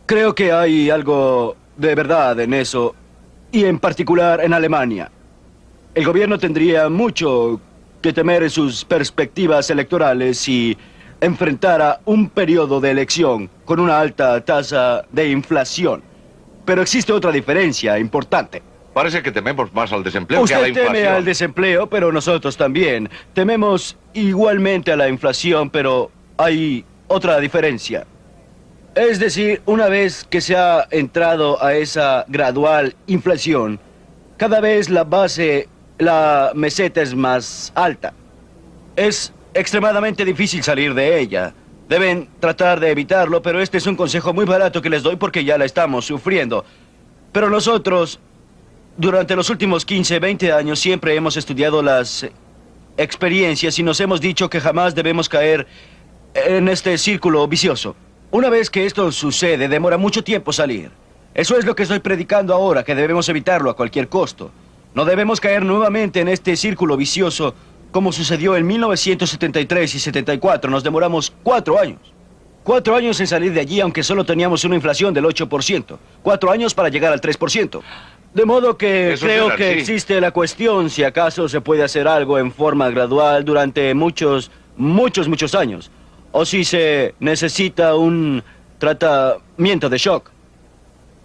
Creo que hay algo de verdad en eso, y en particular en Alemania. El gobierno tendría mucho que temer en sus perspectivas electorales si enfrentara un periodo de elección con una alta tasa de inflación. Pero existe otra diferencia importante. Parece que tememos más al desempleo que a la Usted inflación. teme al desempleo, pero nosotros también. Tememos igualmente a la inflación, pero hay otra diferencia. Es decir, una vez que se ha entrado a esa gradual inflación, cada vez la meseta es más alta. Es extremadamente difícil salir de ella. Deben tratar de evitarlo, pero este es un consejo muy barato que les doy porque ya la estamos sufriendo. Pero nosotros, durante los últimos 15, 20 años, siempre hemos estudiado las experiencias y nos hemos dicho que jamás debemos caer en este círculo vicioso. Una vez que esto sucede, demora mucho tiempo salir. Eso es lo que estoy predicando ahora, que debemos evitarlo a cualquier costo. No debemos caer nuevamente en este círculo vicioso como sucedió en 1973 y 74. Nos demoramos 4 años. 4 años en salir de allí, aunque solo teníamos una inflación del 8%. 4 años para llegar al 3%. De modo que Eso creo será, que sí. existe la cuestión si acaso se puede hacer algo en forma gradual durante muchos años. O si se necesita un tratamiento de shock.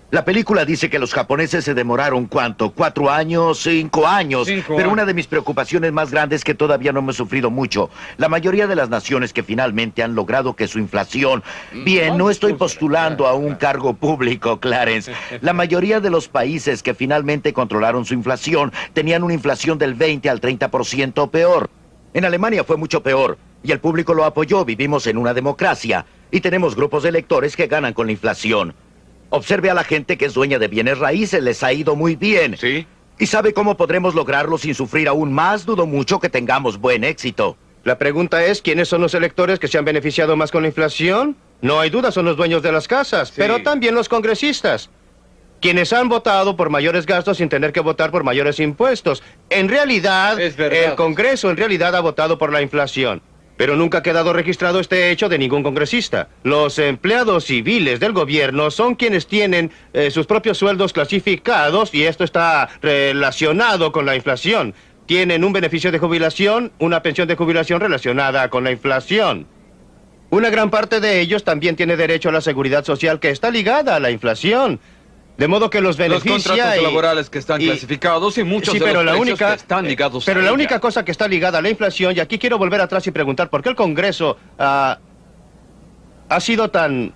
La película dice que los japoneses se demoraron, ¿cuánto? 4 años, 5 años. Pero una de mis preocupaciones más grandes es que todavía no hemos sufrido mucho. La mayoría de las naciones que finalmente han logrado que su inflación... Bien, no estoy postulando a un cargo público, Clarence. La mayoría de los países que finalmente controlaron su inflación tenían una inflación del 20 al 30% o peor. En Alemania fue mucho peor. Y el público lo apoyó. Vivimos en una democracia. Y tenemos grupos de electores que ganan con la inflación. Observe a la gente que es dueña de bienes raíces, les ha ido muy bien. ¿Sí? ¿Y sabe cómo podremos lograrlo sin sufrir aún más? Dudo mucho que tengamos buen éxito. La pregunta es, ¿quiénes son los electores que se han beneficiado más con la inflación? No hay duda, son los dueños de las casas, pero también los congresistas, quienes han votado por mayores gastos sin tener que votar por mayores impuestos. En realidad, el Congreso en realidad ha votado por la inflación. Pero nunca ha quedado registrado este hecho de ningún congresista. Los empleados civiles del gobierno son quienes tienen sus propios sueldos clasificados y esto está relacionado con la inflación. Tienen un beneficio de jubilación, una pensión de jubilación relacionada con la inflación. Una gran parte de ellos también tiene derecho a la seguridad social que está ligada a la inflación. De modo que los beneficia. Los contratos laborales que están clasificados y muchos de los precios que están ligados pero a la ella. única cosa que está ligada a la inflación, y aquí quiero volver atrás y preguntar por qué el Congreso ha sido tan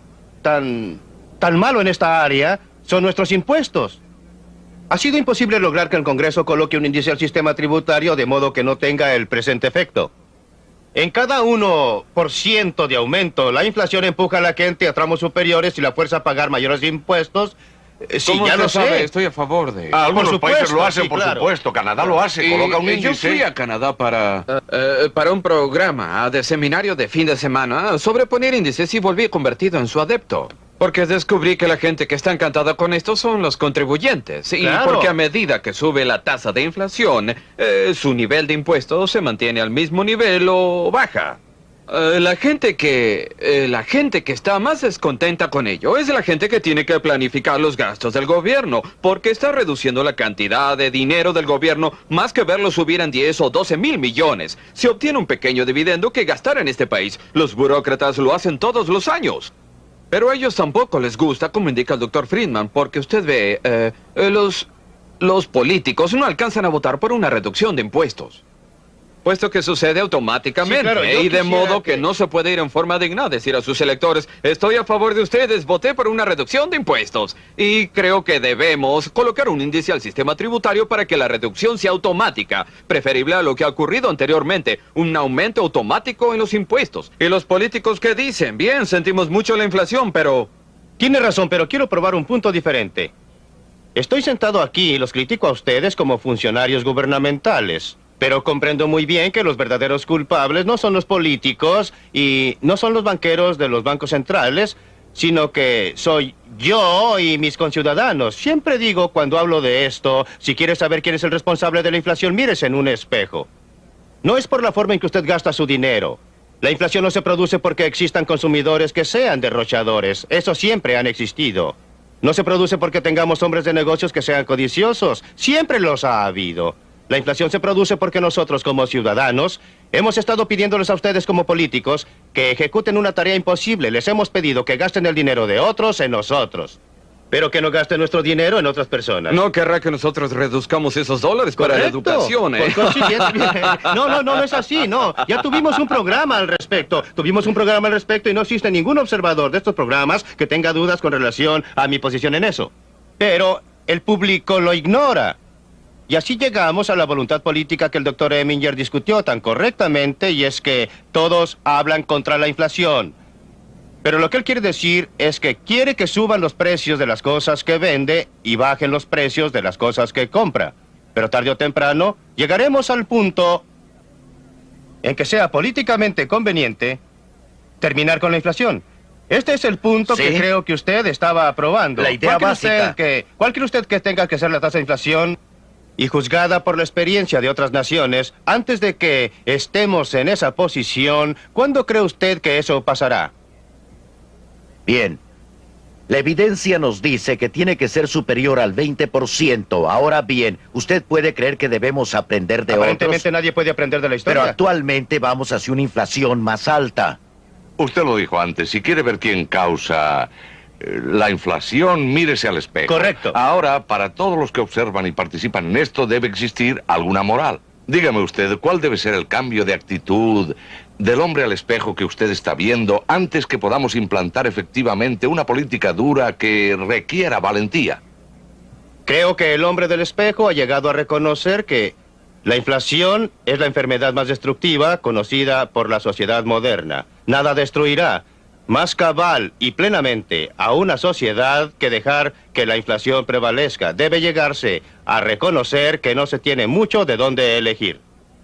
malo en esta área, son nuestros impuestos. Ha sido imposible lograr que el Congreso coloque un índice al sistema tributario de modo que no tenga el presente efecto. En cada 1% de aumento, la inflación empuja a la gente a tramos superiores y la fuerza a pagar mayores impuestos. Sí, ¿Cómo ya usted lo sabe? sé. Estoy a favor de... Algunos países lo hacen, sí, por claro. supuesto. Canadá lo hace, coloca un Yo índice. fui a Canadá para un programa de seminario de fin de semana sobre poner índices y volví convertido en su adepto. Porque descubrí que la gente que está encantada con esto son los contribuyentes. Y Claro. porque a medida que sube la tasa de inflación, su nivel de impuestos se mantiene al mismo nivel o baja. La gente que está más descontenta con ello es la gente que tiene que planificar los gastos del gobierno, porque está reduciendo la cantidad de dinero del gobierno más que verlo subir en 10 o 12 mil millones. Se obtiene un pequeño dividendo que gastar en este país. Los burócratas lo hacen todos los años. Pero a ellos tampoco les gusta, como indica el doctor Friedman, porque usted ve, los políticos no alcanzan a votar por una reducción de impuestos. Puesto que sucede automáticamente, Sí, claro, yo y de quisiera modo que que- no se puede ir en forma digna a decir a sus electores, estoy a favor de ustedes, voté por una reducción de impuestos. Y creo que debemos colocar un índice al sistema tributario para que la reducción sea automática, preferible a lo que ha ocurrido anteriormente, un aumento automático en los impuestos. Y los políticos que dicen, bien, sentimos mucho la inflación, pero... Tiene razón, pero quiero probar un punto diferente. Estoy sentado aquí y los critico a ustedes como funcionarios gubernamentales. Pero comprendo muy bien que los verdaderos culpables no son los políticos y no son los banqueros de los bancos centrales, sino que soy yo y mis conciudadanos. Siempre digo cuando hablo de esto, si quiere saber quién es el responsable de la inflación, mírese en un espejo. No es por la forma en que usted gasta su dinero. La inflación no se produce porque existan consumidores que sean derrochadores. Eso siempre han existido. No se produce porque tengamos hombres de negocios que sean codiciosos. Siempre los ha habido. La inflación se produce porque nosotros, como ciudadanos, hemos estado pidiéndoles a ustedes como políticos que ejecuten una tarea imposible. Les hemos pedido que gasten el dinero de otros en nosotros, pero que no gasten nuestro dinero en otras personas. No querrá que nosotros reduzcamos esos dólares para la Correcto. educación, ¿eh? Por consiguiente, no es así, no. Ya tuvimos un programa al respecto. Tuvimos un programa al respecto y no existe ningún observador de estos programas que tenga dudas con relación a mi posición en eso. Pero el público lo ignora. Y así llegamos a la voluntad política que el doctor Eminger discutió tan correctamente, y es que todos hablan contra la inflación. Pero lo que él quiere decir es que quiere que suban los precios de las cosas que vende y bajen los precios de las cosas que compra. Pero tarde o temprano llegaremos al punto en que sea políticamente conveniente terminar con la inflación. Este es el punto ¿Sí? que creo que usted estaba aprobando. La idea básica. ¿Cuál cree usted que tenga que ser la tasa de inflación? Y juzgada por la experiencia de otras naciones, antes de que estemos en esa posición, ¿cuándo cree usted que eso pasará? Bien. La evidencia nos dice que tiene que ser superior al 20%. Ahora bien, usted puede creer que debemos aprender de Aparentemente otros, nadie puede aprender de la pero historia. actualmente vamos hacia una inflación más alta. Usted lo dijo antes, si quiere ver quién causa la inflación, mírese al espejo. Correcto. Ahora, para todos los que observan y participan en esto, debe existir alguna moral. Dígame usted, ¿cuál debe ser el cambio de actitud del hombre al espejo que usted está viendo antes que podamos implantar efectivamente una política dura que requiera valentía? Creo que el hombre del espejo ha llegado a reconocer que la inflación es la enfermedad más destructiva conocida por la sociedad moderna. Nada destruirá. más cabal y plenamente a una sociedad que dejar que la inflación prevalezca. Debe llegarse a reconocer que no se tiene mucho de dónde elegir.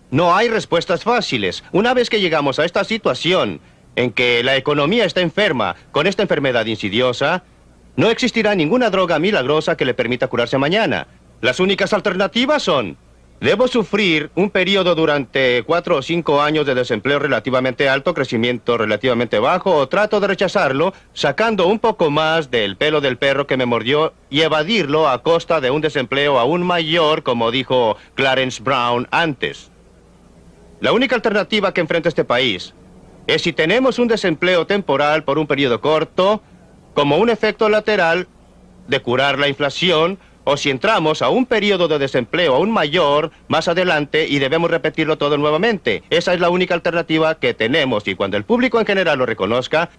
No hay respuestas fáciles. Una vez que llegamos a esta situación en que la economía está enferma con esta enfermedad insidiosa, no existirá ninguna droga milagrosa que le permita curarse mañana. Las únicas alternativas son: debo sufrir un periodo durante 4 o 5 años de desempleo relativamente alto, crecimiento relativamente bajo, o trato de rechazarlo, sacando un poco más del pelo del perro que me mordió y evadirlo a costa de un desempleo aún mayor, como dijo Clarence Brown antes. La única alternativa que enfrenta este país es si tenemos un desempleo temporal por un periodo corto, como un efecto lateral de curar la inflación, o si entramos a un periodo de desempleo aún mayor más adelante y debemos repetirlo todo nuevamente. Esa es la única alternativa que tenemos, y cuando el público en general lo reconozca,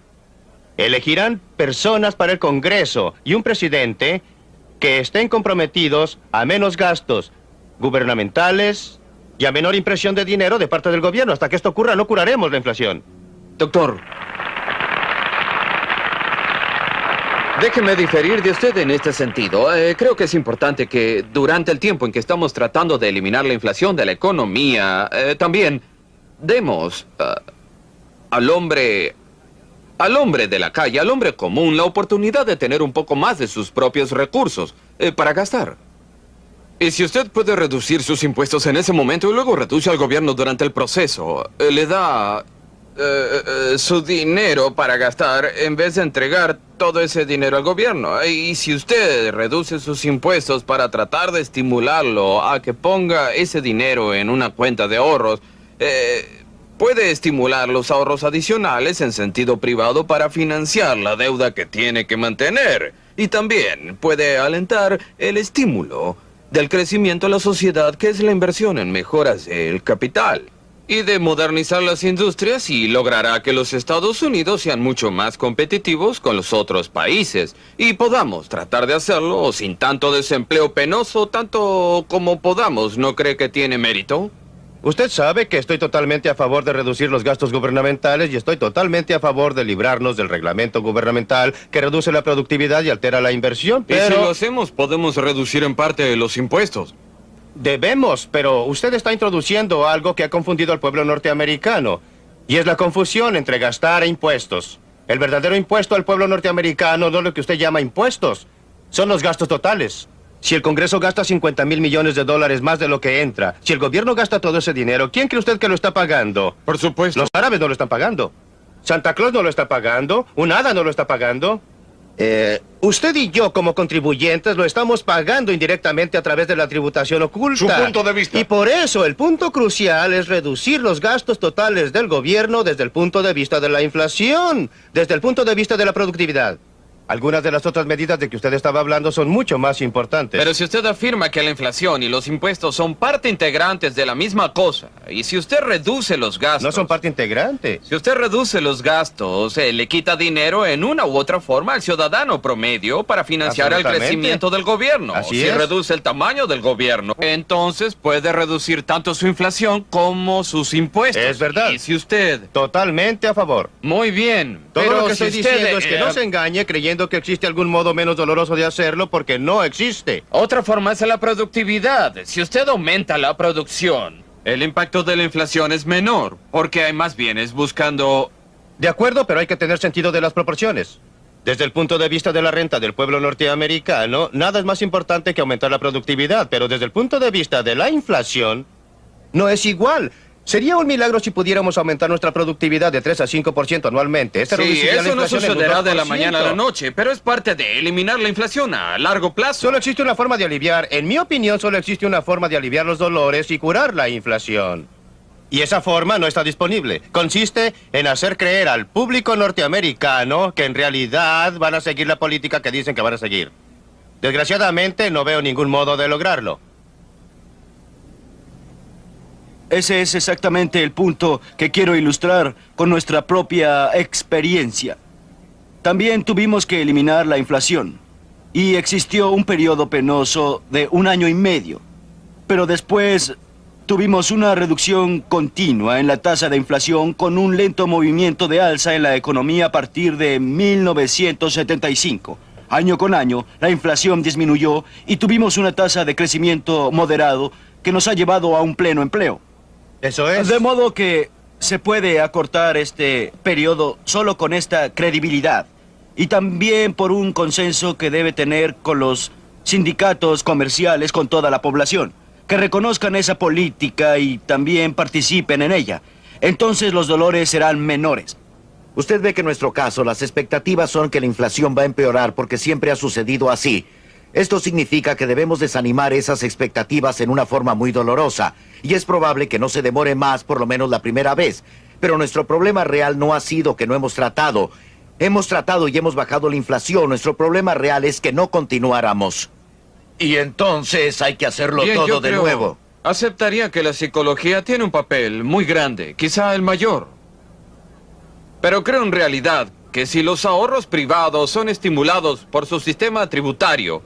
elegirán personas para el Congreso y un presidente que estén comprometidos a menos gastos gubernamentales y a menor impresión de dinero de parte del gobierno. Hasta que esto ocurra, no curaremos la inflación. Doctor, déjeme diferir de usted en este sentido. Creo que es importante que durante el tiempo en que estamos tratando de eliminar la inflación de la economía, también demos al hombre de la calle, al hombre común, la oportunidad de tener un poco más de sus propios recursos para gastar. Y si usted puede reducir sus impuestos en ese momento y luego reduce al gobierno durante el proceso, le da su dinero para gastar en vez de entregar todo ese dinero al gobierno. Y si usted reduce sus impuestos para tratar de estimularlo a que ponga ese dinero en una cuenta de ahorros, puede estimular los ahorros adicionales en sentido privado para financiar la deuda que tiene que mantener. Y también puede alentar el estímulo del crecimiento de la sociedad, que es la inversión en mejoras del capital y de modernizar las industrias, y logrará que los Estados Unidos sean mucho más competitivos con los otros países y podamos tratar de hacerlo sin tanto desempleo penoso, tanto como podamos. ¿No cree que tiene mérito? Usted sabe que estoy totalmente a favor de reducir los gastos gubernamentales y estoy totalmente a favor de librarnos del reglamento gubernamental que reduce la productividad y altera la inversión, pero... Y si lo hacemos, podemos reducir en parte los impuestos. Debemos, pero usted está introduciendo algo que ha confundido al pueblo norteamericano, y es la confusión entre gastar e impuestos. El verdadero impuesto al pueblo norteamericano no es lo que usted llama impuestos, son los gastos totales. Si el Congreso gasta 50,000 millones de dólares más de lo que entra, si el gobierno gasta todo ese dinero, ¿quién cree usted que lo está pagando? Por supuesto. Los árabes no lo están pagando. Santa Claus no lo está pagando. Un hada no lo está pagando. Usted y yo, como contribuyentes, lo estamos pagando indirectamente a través de la tributación oculta. Su punto de vista. Y por eso el punto crucial es reducir los gastos totales del gobierno desde el punto de vista de la inflación, desde el punto de vista de la productividad. Algunas de las otras medidas de que usted estaba hablando son mucho más importantes. Pero si usted afirma que la inflación y los impuestos son parte integrantes de la misma cosa, y si usted reduce los gastos... No son parte integrante. Si usted reduce los gastos, le quita dinero en una u otra forma al ciudadano promedio para financiar el crecimiento del gobierno. Así si es. reduce el tamaño del gobierno, entonces puede reducir tanto su inflación como sus impuestos. Es verdad. Y si usted... Totalmente a favor. Muy bien. Todo pero lo que si estoy usted, diciendo es que no se engañe creyendo que existe algún modo menos doloroso de hacerlo, porque no existe. Otra forma es la productividad. Si usted aumenta la producción, el impacto de la inflación es menor, porque hay más bienes buscando... De acuerdo, pero hay que tener sentido de las proporciones. Desde el punto de vista de la renta del pueblo norteamericano, nada es más importante que aumentar la productividad, pero desde el punto de vista de la inflación, no es igual. Sería un milagro si pudiéramos aumentar nuestra productividad de 3 a 5% anualmente. Sí, eso no sucederá de la mañana a la noche, pero es parte de eliminar la inflación a largo plazo. Solo existe una forma de aliviar, en mi opinión, solo existe una forma de aliviar los dolores y curar la inflación. Y esa forma no está disponible. Consiste en hacer creer al público norteamericano que en realidad van a seguir la política que dicen que van a seguir. Desgraciadamente, no veo ningún modo de lograrlo. Ese es exactamente el punto que quiero ilustrar con nuestra propia experiencia. También tuvimos que eliminar la inflación y existió un periodo penoso de 1 año y medio. Pero después tuvimos una reducción continua en la tasa de inflación con un lento movimiento de alza en la economía a partir de 1975. Año con año, la inflación disminuyó y tuvimos una tasa de crecimiento moderado que nos ha llevado a un pleno empleo. Eso es. De modo que se puede acortar este periodo solo con esta credibilidad y también por un consenso que debe tener con los sindicatos comerciales, con toda la población, que reconozcan esa política y también participen en ella. Entonces los dolores serán menores. Usted ve que en nuestro caso las expectativas son que la inflación va a empeorar porque siempre ha sucedido así. Esto significa que debemos desanimar esas expectativas en una forma muy dolorosa, y es probable que no se demore más, por lo menos la primera vez. Pero nuestro problema real no ha sido que no hemos tratado. Hemos tratado y hemos bajado la inflación. Nuestro problema real es que no continuáramos. Y entonces hay que hacerlo Bien, todo yo de creo- nuevo. Aceptaría que la psicología tiene un papel muy grande, quizá el mayor. Pero creo en realidad que si los ahorros privados son estimulados por su sistema tributario,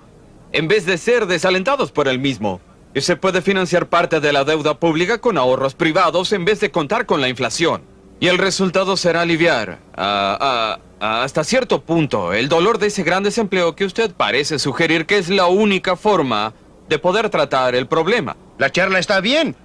en vez de ser desalentados por el mismo, y se puede financiar parte de la deuda pública con ahorros privados en vez de contar con la inflación. Y el resultado será aliviar, hasta cierto punto, el dolor de ese gran desempleo que usted parece sugerir que es la única forma de poder tratar el problema. La charla está bien,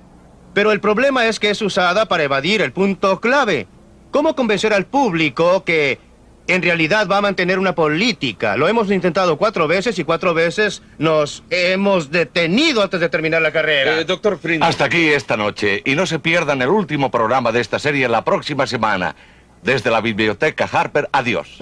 pero el problema es que es usada para evadir el punto clave. ¿Cómo convencer al público que en realidad va a mantener una política? Lo hemos intentado 4 veces y 4 veces nos hemos detenido antes de terminar la carrera. Doctor Friedman. Hasta aquí esta noche, y no se pierdan el último programa de esta serie la próxima semana. Desde la Biblioteca Harper, adiós.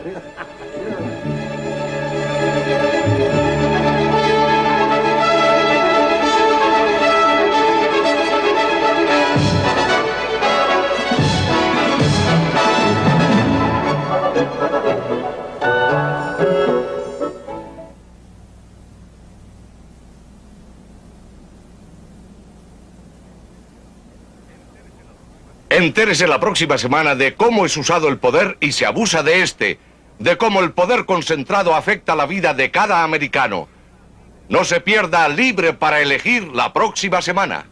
Entérese la próxima semana de cómo es usado el poder y se abusa de este, de cómo el poder concentrado afecta la vida de cada americano. No se pierda Libre para Elegir la próxima semana.